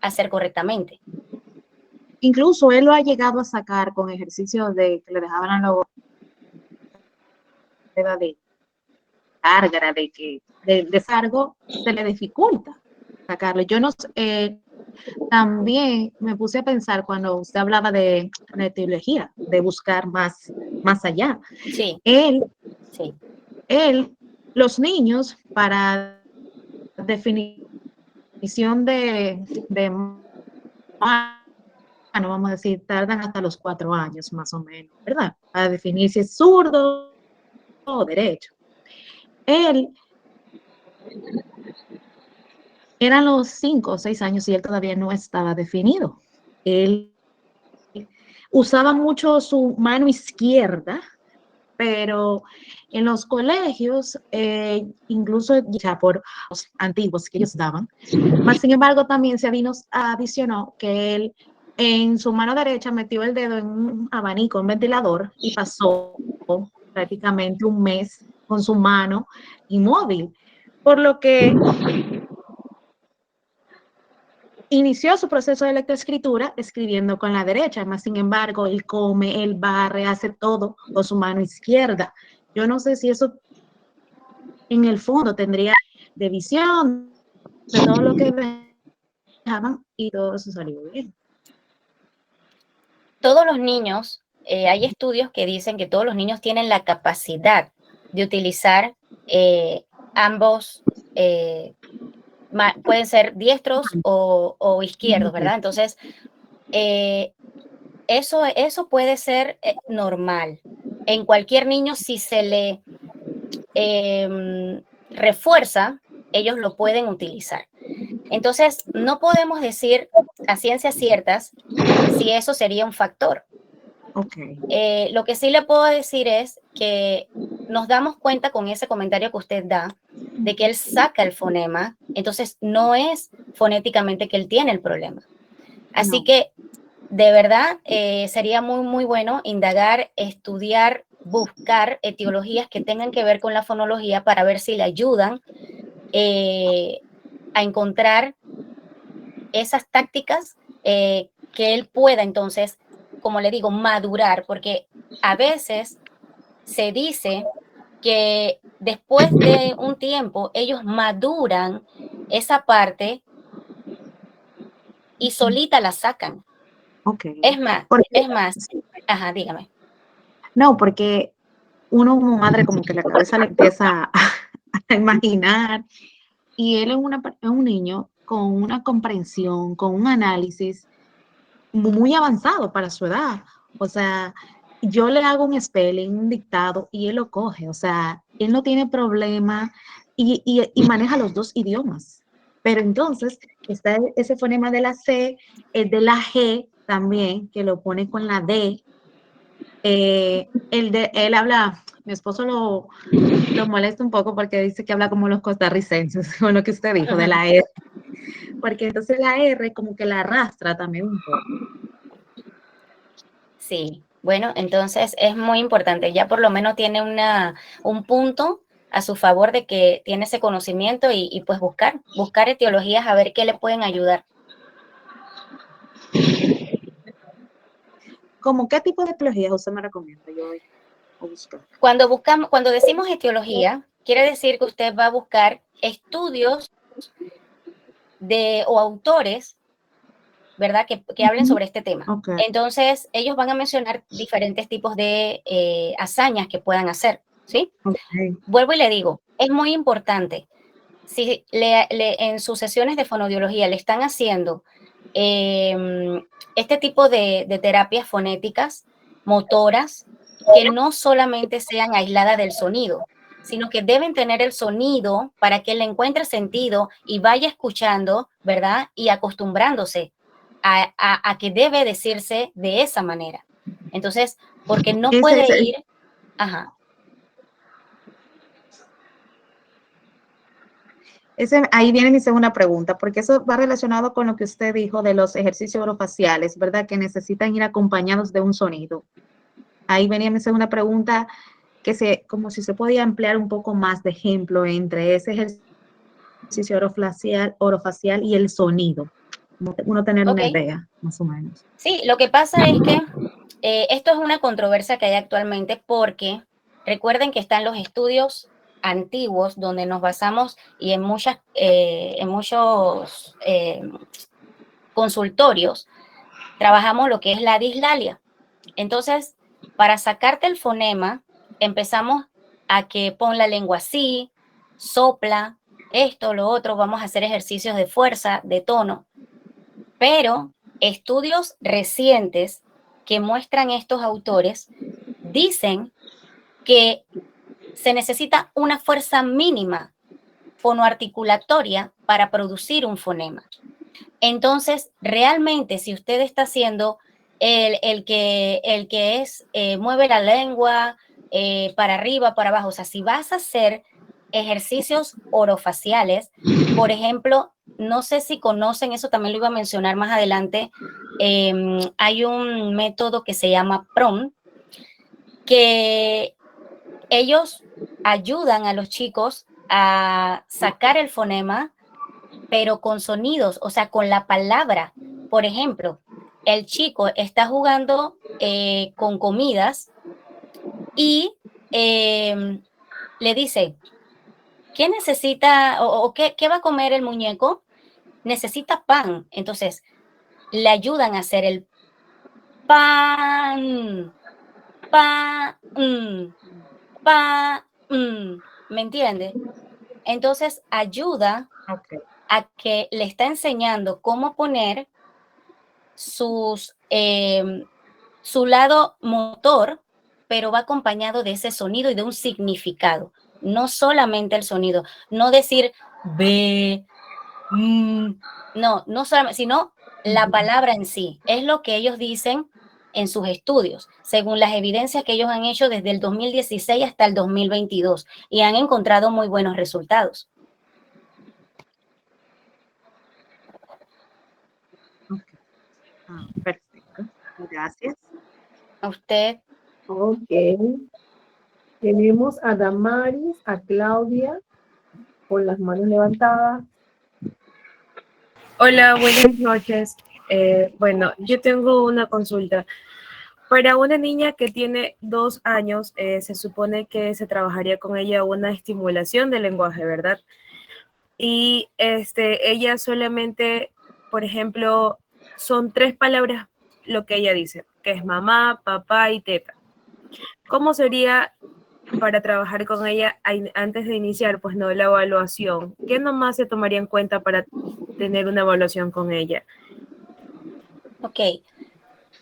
hacer correctamente. Incluso él lo ha llegado a sacar con ejercicios de que le dejaban a los de carga, de descargo, se le dificulta sacarlo. Yo no sé, también me puse a pensar cuando usted hablaba de la etiología, de buscar más allá. Sí. Los niños, para definición de vamos a decir, tardan hasta los 4 años más o menos, ¿verdad? Para definir si es zurdo o derecho. Eran los 5 o 6 años y él todavía no estaba definido. Él usaba mucho su mano izquierda, pero en los colegios, incluso ya por los antiguos que ellos daban, más sin embargo también se adicionó que él en su mano derecha metió el dedo en un abanico, un ventilador, y pasó prácticamente un mes con su mano inmóvil, por lo que inició su proceso de lectoescritura escribiendo con la derecha, más sin embargo, él come, él barre, hace todo con su mano izquierda. Yo no sé si eso en el fondo tendría de visión, de todo lo que dejaban, y todo eso salió bien. Todos los niños, hay estudios que dicen que todos los niños tienen la capacidad de utilizar ambos, pueden ser diestros o izquierdos, ¿verdad? Entonces, eso puede ser normal. En cualquier niño, si se le refuerza, ellos lo pueden utilizar. Entonces, no podemos decir a ciencias ciertas si eso sería un factor. Okay. Lo que sí le puedo decir es que nos damos cuenta con ese comentario que usted da de que él saca el fonema, entonces no es fonéticamente que él tiene el problema. Así que, de verdad, sería muy, muy bueno indagar, estudiar, buscar etiologías que tengan que ver con la fonología para ver si le ayudan a encontrar esas tácticas que él pueda entonces, como le digo, madurar, porque a veces se dice que después de un tiempo ellos maduran esa parte y solita la sacan. Ok. Es más, Sí. ajá, dígame. No, porque uno como madre como que la cabeza le empieza a imaginar, y él es un niño con una comprensión, con un análisis muy avanzado para su edad. O sea, yo le hago un spelling, un dictado, y él lo coge. O sea, él no tiene problema y maneja los dos idiomas. Pero entonces está ese fonema de la C, el de la G también, que lo pone con la D. Él habla, mi esposo lo molesta un poco porque dice que habla como los costarricenses, con lo que usted dijo de la R. Porque entonces la R como que la arrastra también un poco. Sí, bueno, entonces es muy importante. Ya por lo menos tiene un punto a su favor de que tiene ese conocimiento y pues buscar etiologías a ver qué le pueden ayudar. ¿Cómo qué tipo de etiologías usted me recomienda? Yo voy a buscar. Cuando decimos etiología, quiere decir que usted va a buscar estudios o autores, ¿verdad? Que hablen sobre este tema. Okay. Entonces, ellos van a mencionar diferentes tipos de hazañas que puedan hacer, ¿sí? Okay. Vuelvo y le digo, es muy importante. Si en sus sesiones de fonoaudiología le están haciendo este tipo de terapias fonéticas, motoras, que no solamente sean aisladas del sonido, sino que deben tener el sonido para que le encuentre sentido y vaya escuchando, ¿verdad? Y acostumbrándose a que debe decirse de esa manera. Entonces, porque no puede ir... Ajá. Ahí viene mi segunda pregunta, porque eso va relacionado con lo que usted dijo de los ejercicios orofaciales, ¿verdad? Que necesitan ir acompañados de un sonido. Ahí venía mi segunda pregunta, como si se podía emplear un poco más de ejemplo entre ese ejercicio orofacial y el sonido. Uno tener una idea, más o menos. Sí, lo que pasa es que esto es una controversia que hay actualmente porque recuerden que están los estudios antiguos donde nos basamos y en muchos consultorios trabajamos lo que es la dislalia. Entonces, para sacarte el fonema, empezamos a que pon la lengua así, sopla, esto, lo otro, vamos a hacer ejercicios de fuerza, de tono, pero estudios recientes que muestran estos autores dicen que se necesita una fuerza mínima fonoarticulatoria para producir un fonema. Entonces, realmente, si usted está haciendo el que es, mueve la lengua para arriba, para abajo, o sea, si vas a hacer ejercicios orofaciales, por ejemplo, no sé si conocen, eso también lo iba a mencionar más adelante, hay un método que se llama PROM, que ellos ayudan a los chicos a sacar el fonema, pero con sonidos, o sea, con la palabra. Por ejemplo, el chico está jugando con comidas y le dice, ¿qué necesita o qué va a comer el muñeco? Necesita pan. Entonces, le ayudan a hacer el pan, pan, pan, ¿me entiende? Entonces, ayuda a que le está enseñando cómo poner su lado motor, pero va acompañado de ese sonido y de un significado. No solamente el sonido, no decir ve, no solamente, sino la palabra en sí. Es lo que ellos dicen en sus estudios, según las evidencias que ellos han hecho desde el 2016 hasta el 2022 y han encontrado muy buenos resultados. Perfecto. Gracias. A usted. Ok. Tenemos a Damaris, a Claudia, con las manos levantadas. Hola, buenas noches. Bueno, yo tengo una consulta. Para una niña que tiene 2 años, se supone que se trabajaría con ella una estimulación del lenguaje, ¿verdad? Y ella solamente, por ejemplo, son 3 palabras lo que ella dice, que es mamá, papá y teta. ¿Cómo sería para trabajar con ella antes de iniciar, pues no, la evaluación? ¿Qué nomás se tomaría en cuenta para tener una evaluación con ella? Ok,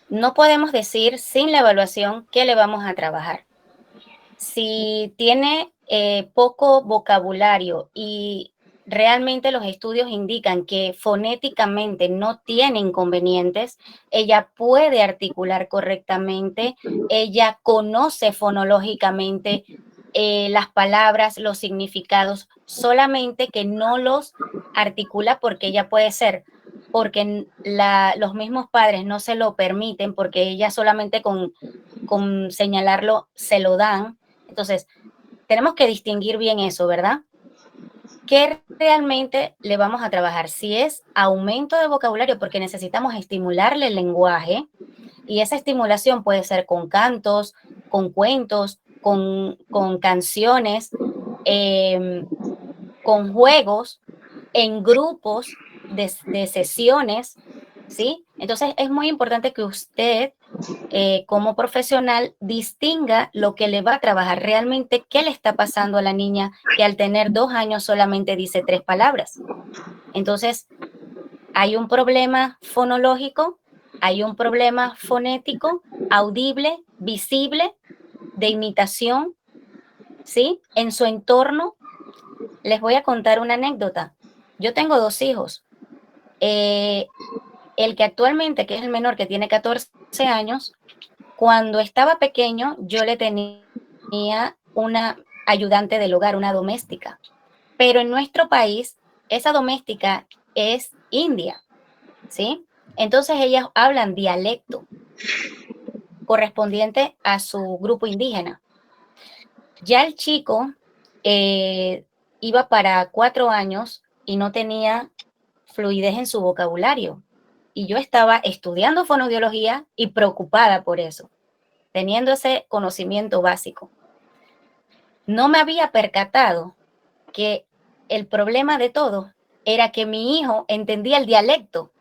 no podemos decir sin la evaluación qué le vamos a trabajar. Si tiene poco vocabulario y realmente los estudios indican que fonéticamente no tiene inconvenientes, ella puede articular correctamente, ella conoce fonológicamente las palabras, los significados, solamente que no los articula porque ella puede ser, porque los mismos padres no se lo permiten, porque ella solamente con señalarlo se lo dan. Entonces, tenemos que distinguir bien eso, ¿verdad? ¿Qué realmente le vamos a trabajar? Si es aumento de vocabulario, porque necesitamos estimularle el lenguaje, y esa estimulación puede ser con cantos, con cuentos, con canciones, con juegos, en grupos de sesiones, ¿sí? Entonces, es muy importante que usted como profesional distinga lo que le va a trabajar realmente, qué le está pasando a la niña que al tener 2 años solamente dice 3 palabras. Entonces, hay un problema fonológico, hay un problema fonético, audible, visible, de imitación, ¿sí? En su entorno. Les voy a contar una anécdota. Yo tengo 2 hijos. El que actualmente, que es el menor, que tiene 14 años, cuando estaba pequeño, yo le tenía una ayudante del hogar, una doméstica. Pero en nuestro país, esa doméstica es india, ¿sí? Entonces ellas hablan dialecto correspondiente a su grupo indígena. Ya el chico iba para 4 años y no tenía fluidez en su vocabulario. Y yo estaba estudiando fonoaudiología y preocupada por eso, teniendo ese conocimiento básico. No me había percatado que el problema de todo era que mi hijo entendía el dialecto,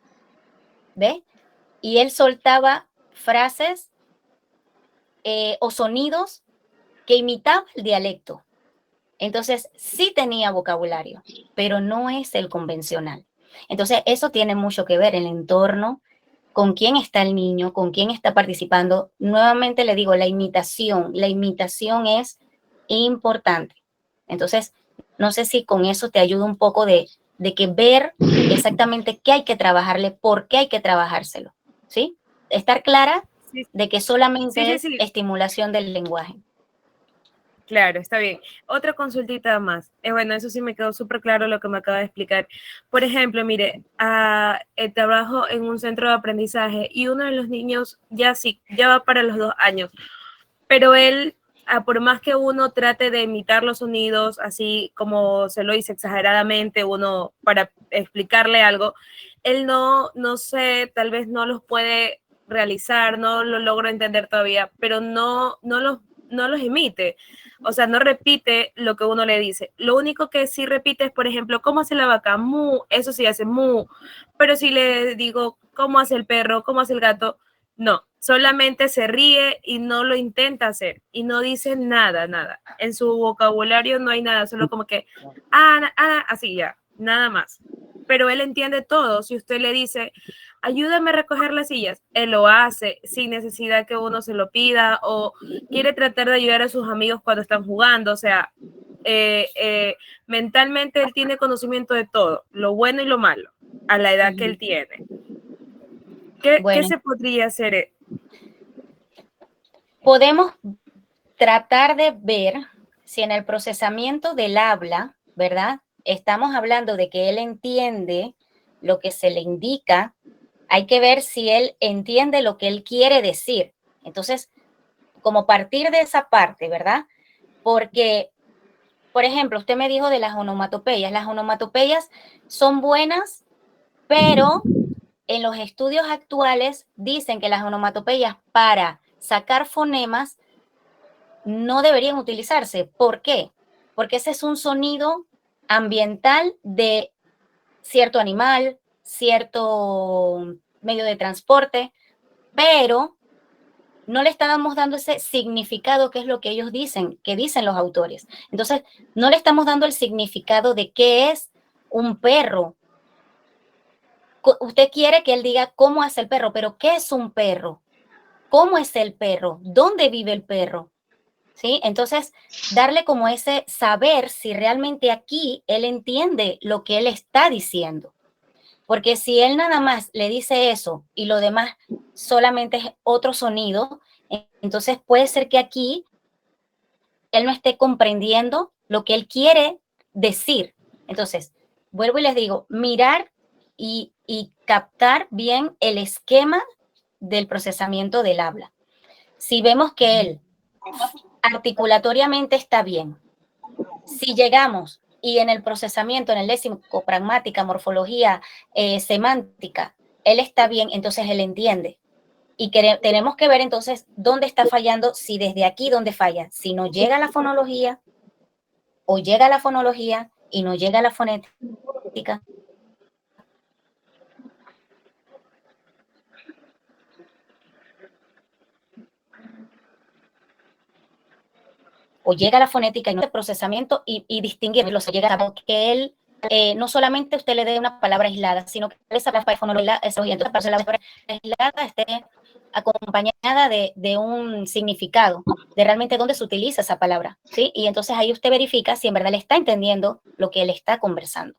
¿ves? Y él soltaba frases o sonidos que imitaban el dialecto. Entonces, sí tenía vocabulario, pero no es el convencional. Entonces, eso tiene mucho que ver el entorno, con quién está el niño, con quién está participando. Nuevamente le digo, la imitación es importante. Entonces, no sé si con eso te ayuda un poco de que ver exactamente qué hay que trabajarle, por qué hay que trabajárselo, ¿sí? Estar clara de que solamente es estimulación del lenguaje. Claro, está bien. Otra consultita más. Bueno, eso sí me quedó súper claro lo que me acaba de explicar. Por ejemplo, mire, trabajo en un centro de aprendizaje y uno de los niños ya va para los 2 años, pero él, por más que uno trate de imitar los sonidos, así como se lo dice exageradamente uno para explicarle algo, él no sé, tal vez no los puede realizar, no lo logro entender todavía, pero no los imite. O sea, no repite lo que uno le dice. Lo único que sí repite es, por ejemplo, ¿cómo hace la vaca? Mu, eso sí hace mu. Pero si le digo, ¿cómo hace el perro? ¿Cómo hace el gato? No, solamente se ríe y no lo intenta hacer. Y no dice nada. En su vocabulario no hay nada, solo como que, así ya, nada más. Pero él entiende todo. Si usted le dice, ayúdame a recoger las sillas, él lo hace sin necesidad que uno se lo pida, o quiere tratar de ayudar a sus amigos cuando están jugando. O sea, mentalmente él tiene conocimiento de todo, lo bueno y lo malo, a la edad que él tiene. ¿Qué se podría hacer? Podemos tratar de ver si en el procesamiento del habla, ¿verdad? Estamos hablando de que él entiende lo que se le indica. Hay que ver si él entiende lo que él quiere decir. Entonces, como partir de esa parte, ¿verdad? Porque, por ejemplo, usted me dijo de las onomatopeyas. Las onomatopeyas son buenas, pero en los estudios actuales dicen que las onomatopeyas para sacar fonemas no deberían utilizarse. ¿Por qué? Porque ese es un sonido ambiental de cierto animal, cierto medio de transporte, pero no le estábamos dando ese significado que es lo que ellos dicen, que dicen los autores. Entonces, no le estamos dando el significado de qué es un perro. Usted quiere que él diga cómo hace el perro, pero ¿qué es un perro? ¿Cómo es el perro? ¿Dónde vive el perro? ¿Sí? Entonces, darle como ese saber si realmente aquí él entiende lo que él está diciendo. Porque si él nada más le dice eso y lo demás solamente es otro sonido, entonces puede ser que aquí él no esté comprendiendo lo que él quiere decir. Entonces, vuelvo y les digo, mirar y captar bien el esquema del procesamiento del habla. Si vemos que él articulatoriamente está bien, si llegamos y en el procesamiento, en el léxico, pragmática, morfología, semántica, él está bien, entonces él entiende. Y tenemos que ver entonces dónde está fallando, si desde aquí dónde falla, si no llega a la fonología o llega a la fonología y no llega a la fonética. O llega a la fonética y no el procesamiento y distinguirlo, se llega a que él no solamente usted le dé una palabra aislada, sino que esa palabra fonología, entonces para la palabra aislada esté acompañada de un significado, de realmente dónde se utiliza esa palabra, ¿sí? Y entonces ahí usted verifica si en verdad le está entendiendo lo que él está conversando.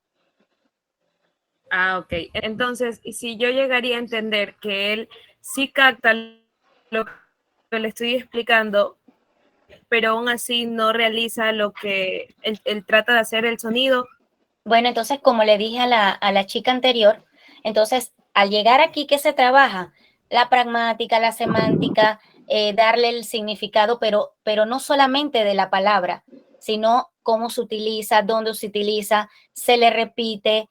Ah, ok. Entonces, si yo llegaría a entender que él sí capta lo que le estoy explicando, pero aún así no realiza lo que él trata de hacer el sonido. Bueno, entonces, como le dije a la chica anterior, entonces, al llegar aquí, ¿qué se trabaja? La pragmática, la semántica, darle el significado, pero no solamente de la palabra, sino cómo se utiliza, dónde se utiliza, se le repite,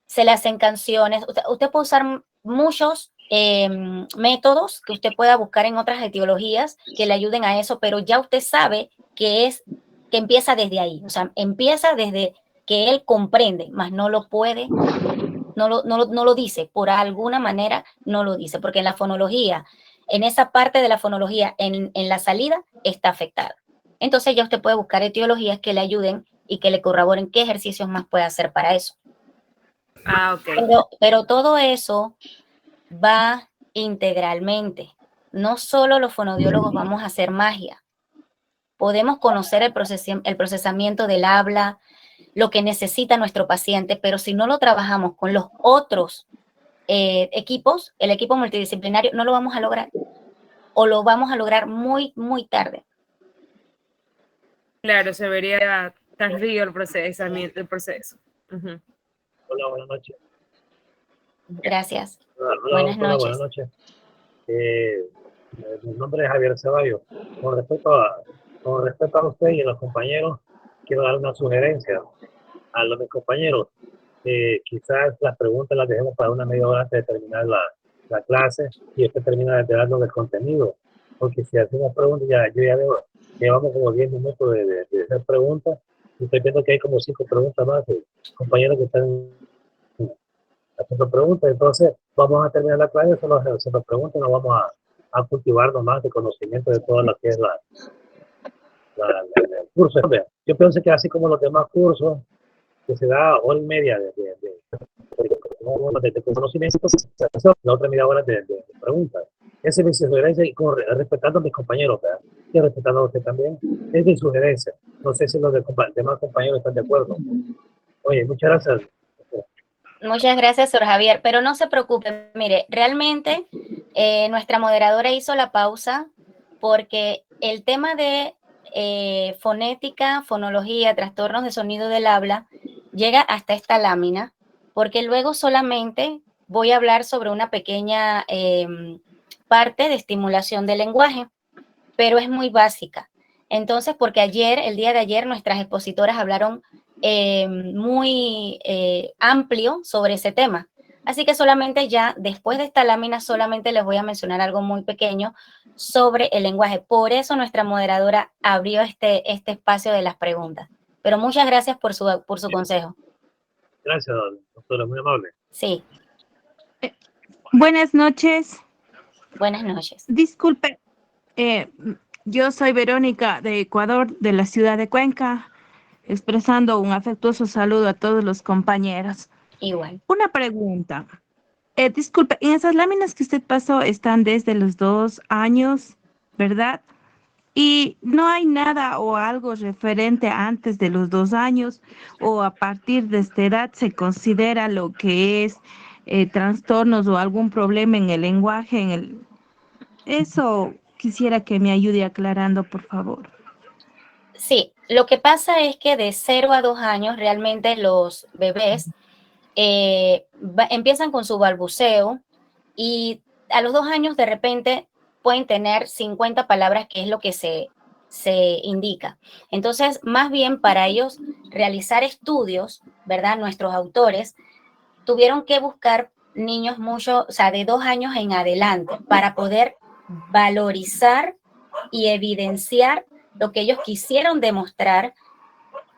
se le hacen canciones. Usted puede usar muchos métodos que usted pueda buscar en otras etiologías que le ayuden a eso, pero ya usted sabe que empieza desde ahí, o sea, empieza desde que él comprende, más no lo puede, no lo dice, por alguna manera no lo dice, porque en la fonología, en esa parte de la fonología, en la salida, está afectada. Entonces ya usted puede buscar etiologías que le ayuden y que le corroboren qué ejercicios más puede hacer para eso. Ah, ok. Pero todo eso va integralmente. No solo los fonodiólogos vamos a hacer magia. Podemos conocer el procesamiento del habla, lo que necesita nuestro paciente, pero si no lo trabajamos con los otros equipos, el equipo multidisciplinario, no lo vamos a lograr. O lo vamos a lograr muy, muy tarde. Claro, se vería tardío el procesamiento, el proceso. Hola, buenas noches. Gracias. Hola, Buenas doctora, noches. buenas noches. Mi nombre es Javier Ceballos. Con respecto a usted y a los compañeros, quiero dar una sugerencia a los mis compañeros. Quizás las preguntas las dejemos para una media hora antes de terminar la clase y usted termina de darnos el contenido. Porque si hacemos preguntas, yo ya veo, llevamos como 10 minutos de hacer preguntas y estoy viendo que hay como 5 preguntas más de compañeros que están haciendo preguntas. Entonces, vamos a terminar la clase, solo haciendo preguntas, nos vamos a cultivarnos más de conocimiento de todo lo que es el curso. Yo pienso que así como los demás cursos, que se da hora y media de conocimiento, la otra media hora de preguntas. Esa es mi sugerencia y respetando a mis compañeros, ¿verdad? Y respetando a usted también. Es mi sugerencia. No sé si los demás compañeros están de acuerdo. Oye, muchas gracias. Muchas gracias, Sor Javier, pero no se preocupe, mire, realmente nuestra moderadora hizo la pausa porque el tema de fonética, fonología, trastornos de sonido del habla, llega hasta esta lámina, porque luego solamente voy a hablar sobre una pequeña parte de estimulación del lenguaje, pero es muy básica. Entonces, porque el día de ayer, nuestras expositoras hablaron muy amplio sobre ese tema. Así que solamente ya después de esta lámina solamente les voy a mencionar algo muy pequeño sobre el lenguaje. Por eso nuestra moderadora abrió este espacio de las preguntas. Pero muchas gracias por su consejo. Gracias, doctora, muy amable. Sí. Buenas noches. Buenas noches. Disculpe, eh, yo soy Verónica de Ecuador, de la ciudad de Cuenca, expresando un afectuoso saludo a todos los compañeros. Igual. Una pregunta. Disculpe, en esas láminas que usted pasó están desde los 2 años, ¿verdad? Y no hay nada o algo referente antes de los 2 años o a partir de esta edad se considera lo que es trastornos o algún problema en el lenguaje, Eso quisiera que me ayude aclarando, por favor. Sí, lo que pasa es que de 0 a 2 años realmente los bebés empiezan con su balbuceo y a los 2 años de repente pueden tener 50 palabras, que es lo que se indica. Entonces, más bien para ellos realizar estudios, ¿verdad? Nuestros autores tuvieron que buscar niños mucho, o sea, de 2 años en adelante para poder valorizar y evidenciar lo que ellos quisieron demostrar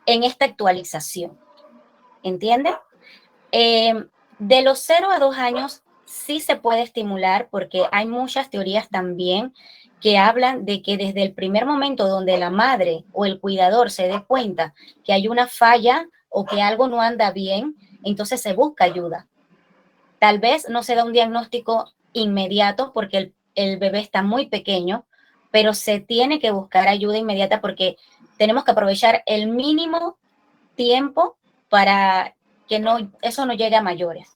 en esta actualización. ¿Entienden? De los 0 a 2 años sí se puede estimular porque hay muchas teorías también que hablan de que desde el primer momento donde la madre o el cuidador se dé cuenta que hay una falla o que algo no anda bien, entonces se busca ayuda. Tal vez no se da un diagnóstico inmediato porque el bebé está muy pequeño, pero se tiene que buscar ayuda inmediata porque tenemos que aprovechar el mínimo tiempo para que eso no llegue a mayores.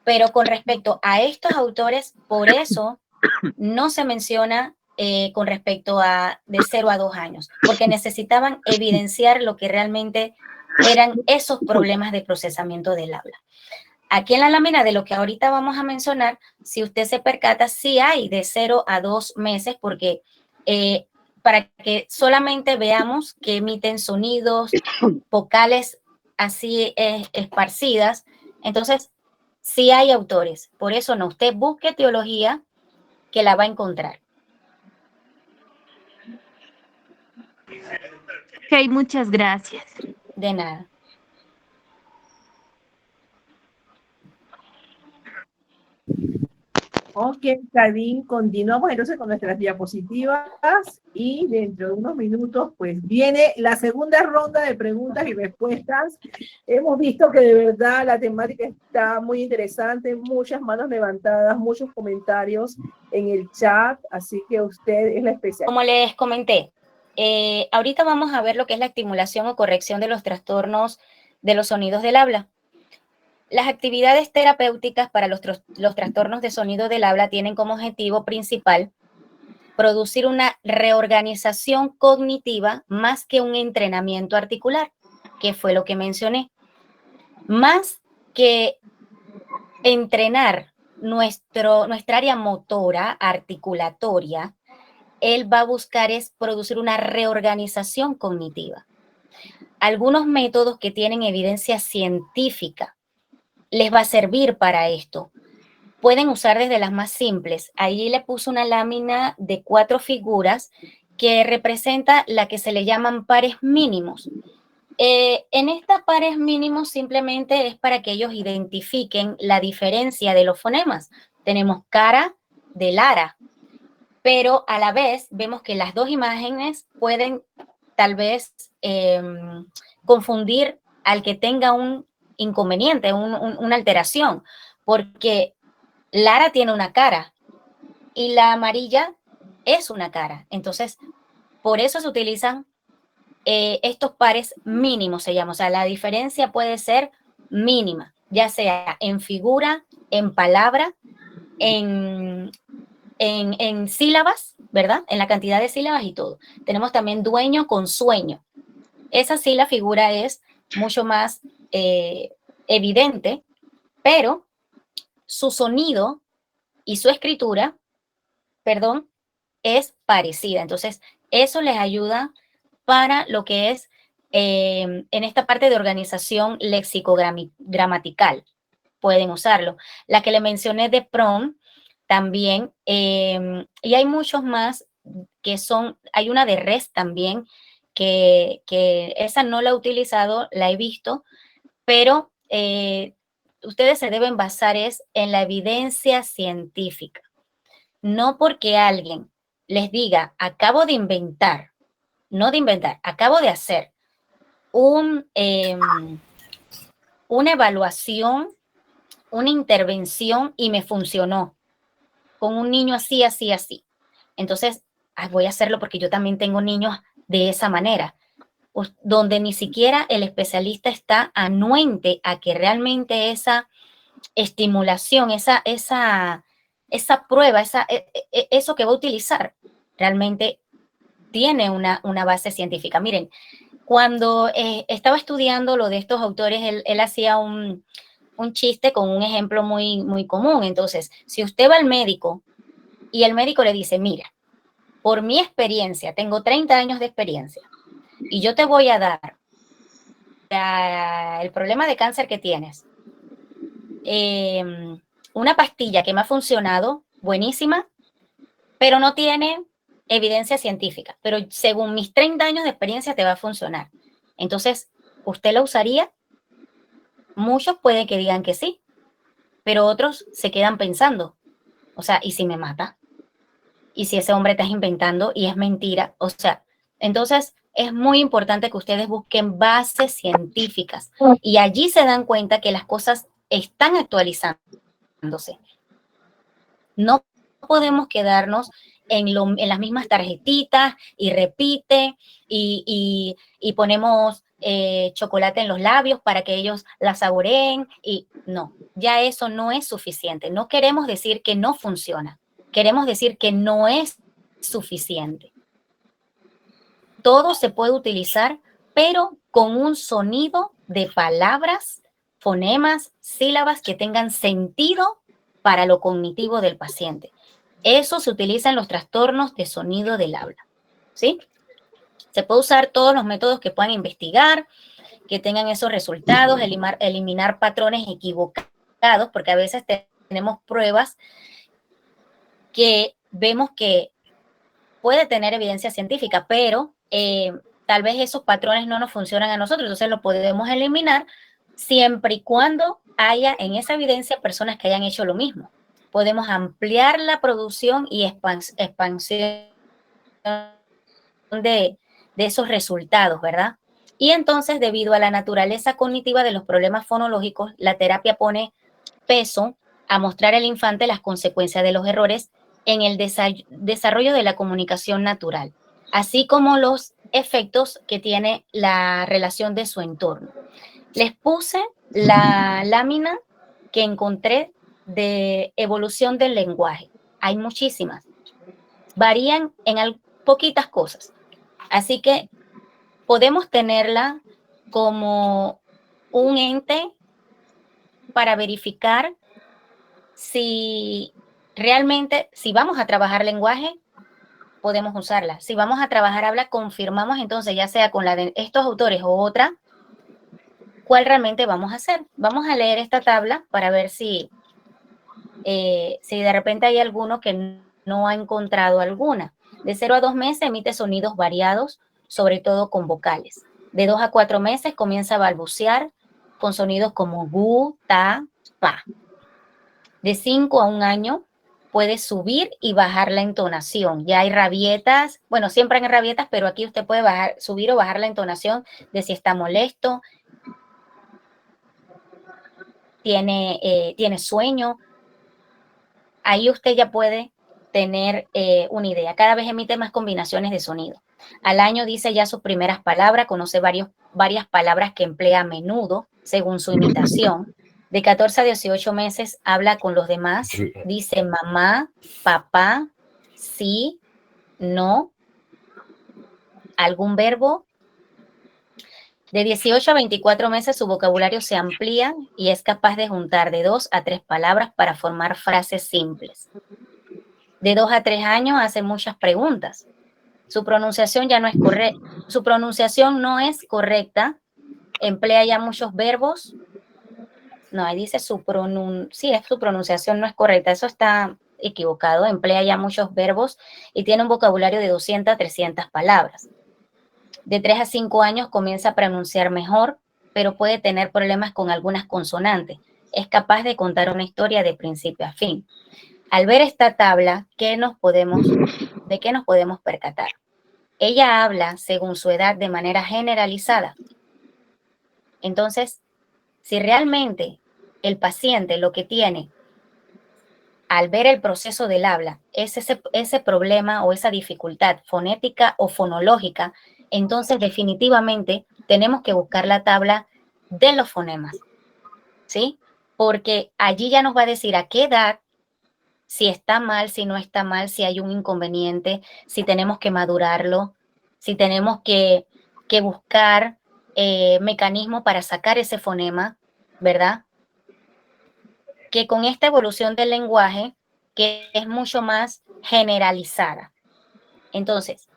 Pero con respecto a estos autores, por eso no se menciona con respecto a de 0 a 2 años, porque necesitaban evidenciar lo que realmente eran esos problemas de procesamiento del habla. Aquí en la lámina de lo que ahorita vamos a mencionar, si usted se percata, sí hay de 0 a 2 meses, porque para que solamente veamos que emiten sonidos, vocales así esparcidas. Entonces, sí hay autores. Por eso no, usted busque teología que la va a encontrar. Ok, muchas gracias. De nada. Ok, Karin, continuamos entonces con nuestras diapositivas y dentro de unos minutos pues viene la segunda ronda de preguntas y respuestas. Hemos visto que de verdad la temática está muy interesante, muchas manos levantadas, muchos comentarios en el chat, así que usted es la especialista. Como les comenté, ahorita vamos a ver lo que es la estimulación o corrección de los trastornos de los sonidos del habla. Las actividades terapéuticas para los trastornos de sonido del habla tienen como objetivo principal producir una reorganización cognitiva más que un entrenamiento articular, que fue lo que mencioné. Más que entrenar nuestra área motora, articulatoria, él va a buscar es producir una reorganización cognitiva. Algunos métodos que tienen evidencia científica les va a servir para esto. Pueden usar desde las más simples. Ahí le puse una lámina de 4 figuras que representa la que se le llaman pares mínimos. En estas pares mínimos simplemente es para que ellos identifiquen la diferencia de los fonemas. Tenemos cara de Lara, pero a la vez vemos que las dos imágenes pueden tal vez confundir al que tenga un inconveniente, una alteración, porque Lara tiene una cara y la amarilla es una cara. Entonces, por eso se utilizan estos pares mínimos, se llama. O sea, la diferencia puede ser mínima, ya sea en figura, en palabra, en sílabas, ¿verdad? En la cantidad de sílabas y todo. Tenemos también dueño con sueño. Esa sí, la figura es mucho más evidente, pero su sonido y su escritura, perdón, es parecida. Entonces, eso les ayuda para lo que es en esta parte de organización léxico-gramatical. Pueden usarlo. La que le mencioné de PROM también, y hay muchos más que son, hay una de REST también, que esa no la he utilizado, la he visto, pero ustedes se deben basar es en la evidencia científica. No porque alguien les diga, acabo de inventar, no de inventar, acabo de hacer una evaluación, una intervención y me funcionó con un niño así, así, así. Entonces, voy a hacerlo porque yo también tengo niños de esa manera, donde ni siquiera el especialista está anuente a que realmente esa estimulación, esa prueba, eso que va a utilizar, realmente tiene una base científica. Miren, cuando estaba estudiando lo de estos autores, él hacía un chiste con un ejemplo muy, muy común. Entonces, si usted va al médico y el médico le dice, mira, por mi experiencia, tengo 30 años de experiencia y yo te voy a dar el problema de cáncer que tienes, una pastilla que me ha funcionado, buenísima, pero no tiene evidencia científica, pero según mis 30 años de experiencia te va a funcionar. Entonces, ¿usted la usaría? Muchos pueden que digan que sí, pero otros se quedan pensando, o sea, ¿y si me mata? ¿Y si ese hombre está inventando y es mentira? O sea, entonces es muy importante que ustedes busquen bases científicas y allí se dan cuenta que las cosas están actualizándose. No podemos quedarnos en las mismas tarjetitas y repite y ponemos chocolate en los labios para que ellos la saboreen y no, ya eso no es suficiente. No queremos decir que no funciona, queremos decir que no es suficiente. Todo se puede utilizar, pero con un sonido de palabras, fonemas, sílabas que tengan sentido para lo cognitivo del paciente. Eso se utiliza en los trastornos de sonido del habla, ¿sí? Se puede usar todos los métodos que puedan investigar, que tengan esos resultados, eliminar patrones equivocados, porque a veces tenemos pruebas que vemos que puede tener evidencia científica, pero tal vez esos patrones no nos funcionan a nosotros, entonces lo podemos eliminar siempre y cuando haya en esa evidencia personas que hayan hecho lo mismo. Podemos ampliar la producción y expansión de esos resultados, ¿verdad? Y entonces, debido a la naturaleza cognitiva de los problemas fonológicos, la terapia pone peso a mostrar al infante las consecuencias de los errores en el desarrollo de la comunicación natural, así como los efectos que tiene la relación de su entorno. Les puse la lámina que encontré de evolución del lenguaje. Hay muchísimas. Varían en poquitas cosas. Así que podemos tenerla como un ente para verificar si realmente, si vamos a trabajar lenguaje, podemos usarla. Si vamos a trabajar habla, confirmamos entonces, ya sea con la de estos autores o otra, cuál realmente vamos a hacer. Vamos a leer esta tabla para ver si de repente hay alguno que no ha encontrado alguna. De 0 a 2 meses emite sonidos variados, sobre todo con vocales. De 2 a 4 meses comienza a balbucear con sonidos como bu, ta, pa. De 5 a 1 año puede subir y bajar la entonación. Ya hay rabietas, bueno, siempre hay rabietas, pero aquí usted puede subir o bajar la entonación de si está molesto, tiene sueño. Ahí usted ya puede tener una idea. Cada vez emite más combinaciones de sonido. Al año dice ya sus primeras palabras, conoce varias palabras que emplea a menudo según su imitación. De 14 a 18 meses habla con los demás, dice mamá, papá, sí, no, algún verbo. De 18 a 24 meses su vocabulario se amplía y es capaz de juntar de 2 a 3 palabras para formar frases simples. De 2 a 3 años hace muchas preguntas. Su pronunciación ya no es correcta. Su pronunciación no es correcta. Emplea ya muchos verbos. No, ahí dice su pronunciación no es correcta. Eso está equivocado. Emplea ya muchos verbos y tiene un vocabulario de 200 a 300 palabras. De 3 a 5 años comienza a pronunciar mejor, pero puede tener problemas con algunas consonantes. es capaz de contar una historia de principio a fin. Al ver esta tabla, ¿de qué nos podemos percatar? Ella habla según su edad de manera generalizada. Entonces, si realmente el paciente lo que tiene al ver el proceso del habla es ese problema o esa dificultad fonética o fonológica, entonces definitivamente tenemos que buscar la tabla de los fonemas, ¿sí? Porque allí ya nos va a decir a qué edad, si está mal, si no está mal, si hay un inconveniente, si tenemos que madurarlo, si tenemos que buscar mecanismos para sacar ese fonema, ¿verdad? Que con esta evolución del lenguaje, que es mucho más generalizada. Entonces,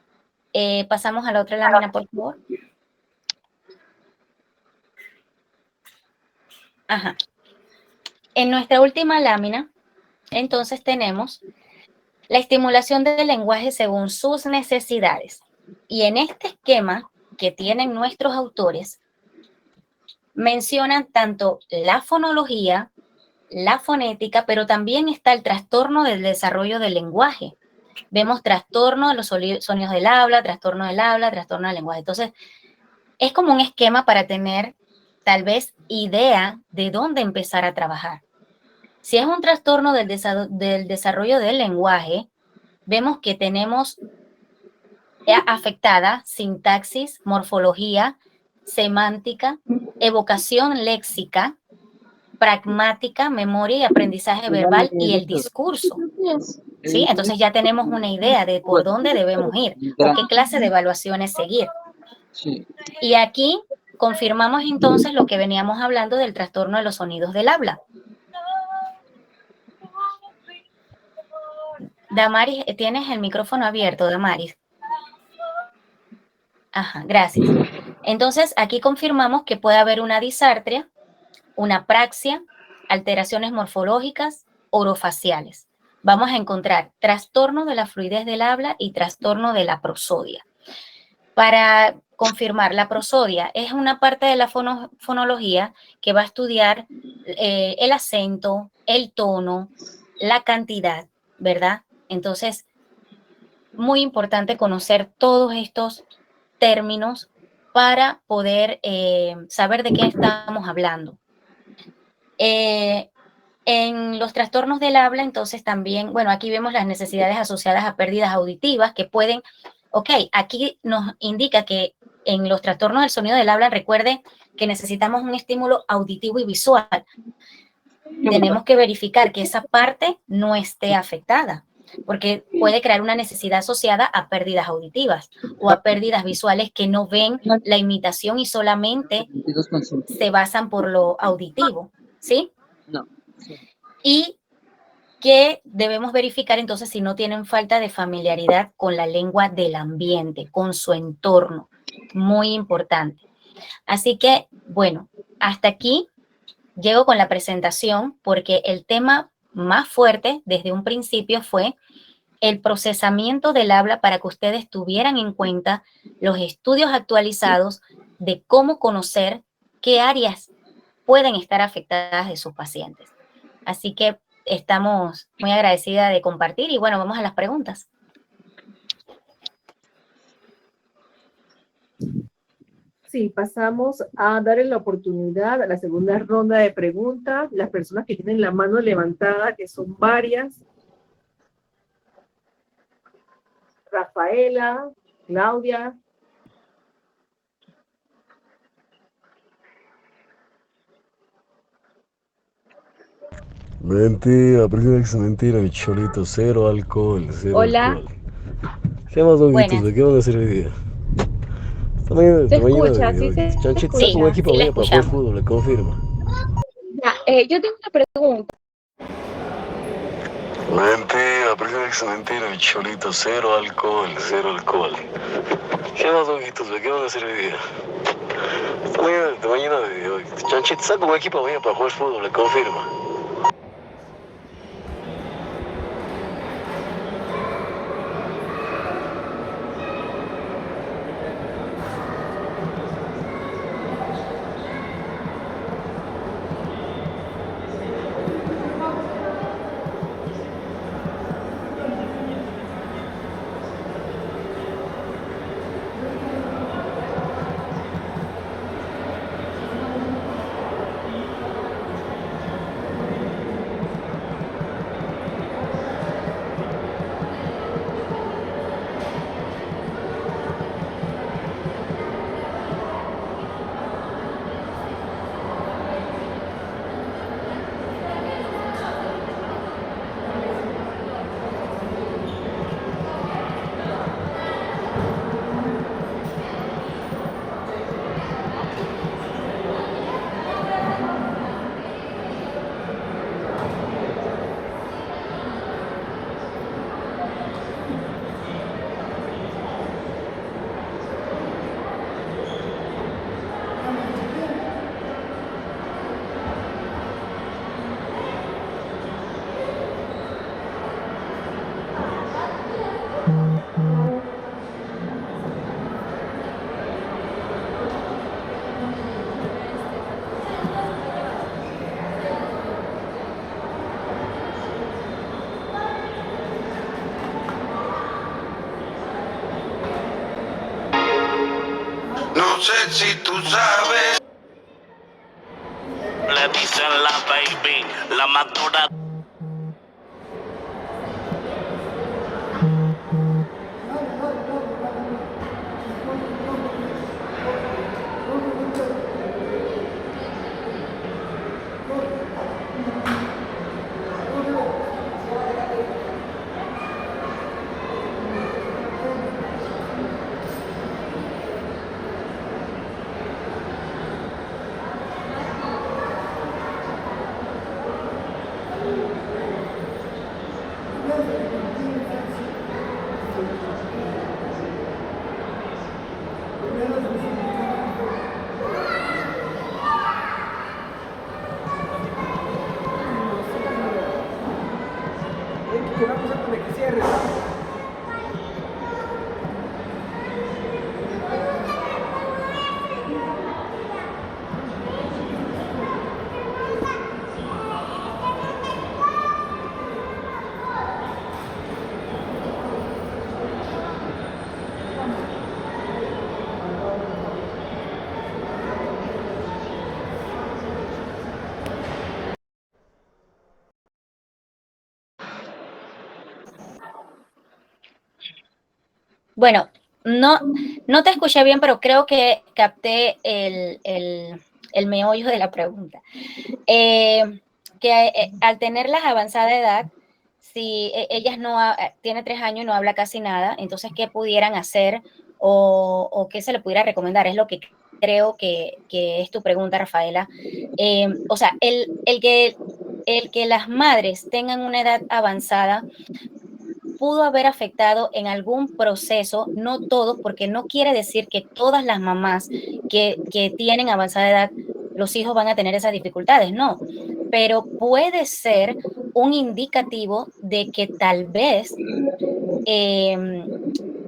pasamos a la otra lámina, por favor. Ajá. En nuestra última lámina, entonces tenemos la estimulación del lenguaje según sus necesidades. Y en este esquema que tienen nuestros autores, mencionan tanto la fonología, la fonética, pero también está el trastorno del desarrollo del lenguaje. Vemos trastorno de los sonidos del habla, trastorno del lenguaje. Entonces, es como un esquema para tener tal vez idea de dónde empezar a trabajar. Si es un trastorno del desarrollo del lenguaje, vemos que tenemos afectada sintaxis, morfología, semántica, evocación léxica, pragmática, memoria y aprendizaje verbal y el discurso. ¿Sí? Entonces ya tenemos una idea de por dónde debemos ir o qué clase de evaluaciones seguir. Y aquí confirmamos entonces lo que veníamos hablando del trastorno de los sonidos del habla. Damaris, tienes el micrófono abierto, Damaris. Ajá, gracias. Entonces, aquí confirmamos que puede haber una disartria, una apraxia, alteraciones morfológicas, orofaciales. Vamos a encontrar trastorno de la fluidez del habla y trastorno de la prosodia. Para confirmar, la prosodia es una parte de la fonología que va a estudiar el acento, el tono, la cantidad, ¿verdad? Entonces, muy importante conocer todos estos términos para poder saber de qué estamos hablando. En los trastornos del habla, entonces también, bueno, aquí vemos las necesidades asociadas a pérdidas auditivas que pueden, aquí nos indica que en los trastornos del sonido del habla, recuerde que necesitamos un estímulo auditivo y visual. Tenemos que verificar que esa parte no esté afectada, porque puede crear una necesidad asociada a pérdidas auditivas o a pérdidas visuales que no ven la imitación y solamente se basan por lo auditivo, ¿sí? No. Y que debemos verificar entonces si no tienen falta de familiaridad con la lengua del ambiente, con su entorno. Muy importante. Así que, bueno, hasta aquí llego con la presentación porque el tema más fuerte desde un principio fue el procesamiento del habla para que ustedes tuvieran en cuenta los estudios actualizados de cómo conocer qué áreas pueden estar afectadas de sus pacientes. Así que estamos muy agradecidas de compartir y bueno, vamos a las preguntas. Sí, pasamos a darle la oportunidad a la segunda ronda de preguntas. Las personas que tienen la mano levantada, que son varias. Rafaela, Claudia. Mentira, primero que mentira, mi cholito, cero alcohol, cero Hola. alcohol. ¿Qué más, donguitos? Buenas. ¿De qué van a hacer hoy día? ¿Se escucha? ¿Sí se Chanchito, escucha? saca un equipo Sí, la vaya para jugar escuchamos. fútbol, le confirma. Ya, yo tengo una pregunta. Mentira, primero que mentira, mi cholito, cero alcohol, cero alcohol. ¿Qué más, donguitos? ¿De qué van a hacer hoy día? Mañana de hoy. Chanchito, saca un equipo vaya para jugar fútbol, le confirma. sexy, tú sabes. Le dicen la baby, la madura. Bueno, no te escuché bien, pero creo que capté el meollo de la pregunta. Al tenerlas avanzada edad, si ellas tiene 3 años y no habla casi nada, entonces, ¿qué pudieran hacer o qué se le pudiera recomendar? Es lo que creo que es tu pregunta, Rafaela. O sea, el que las madres tengan una edad avanzada pudo haber afectado en algún proceso, no todos, porque no quiere decir que todas las mamás que tienen avanzada edad, los hijos van a tener esas dificultades, no, pero puede ser un indicativo de que tal vez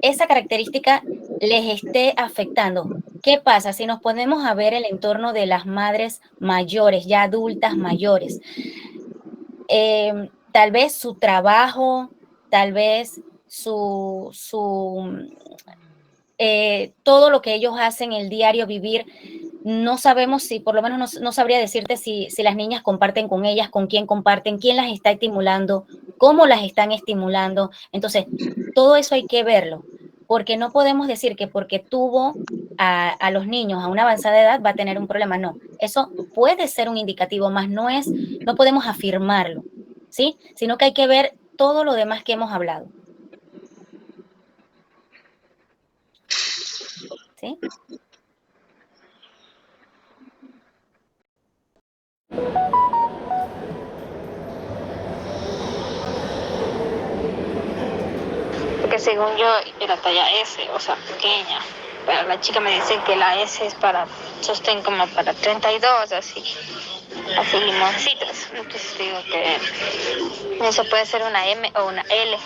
esa característica les esté afectando. ¿Qué pasa si nos ponemos a ver el entorno de las madres mayores, ya adultas mayores? Tal vez su trabajo, tal vez todo lo que ellos hacen, el diario vivir, no sabemos si, por lo menos no sabría decirte si las niñas comparten con ellas, con quién comparten, quién las está estimulando, cómo las están estimulando. Entonces, todo eso hay que verlo, porque no podemos decir que porque tuvo a los niños a una avanzada edad va a tener un problema. No, eso puede ser un indicativo, más no podemos afirmarlo, ¿sí? Sino que hay que ver todo lo demás que hemos hablado. ¿Sí? Porque según yo era talla S, o sea, pequeña. Pero la chica me dice que la S es para sostén como para 32, así limoncitos. Entonces digo que eso puede ser una M o una L.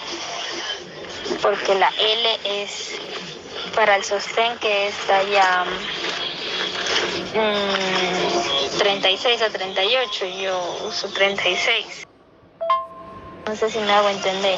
Porque la L es para el sostén que es talla 36 a 38 y yo uso 36. No sé si me hago entender.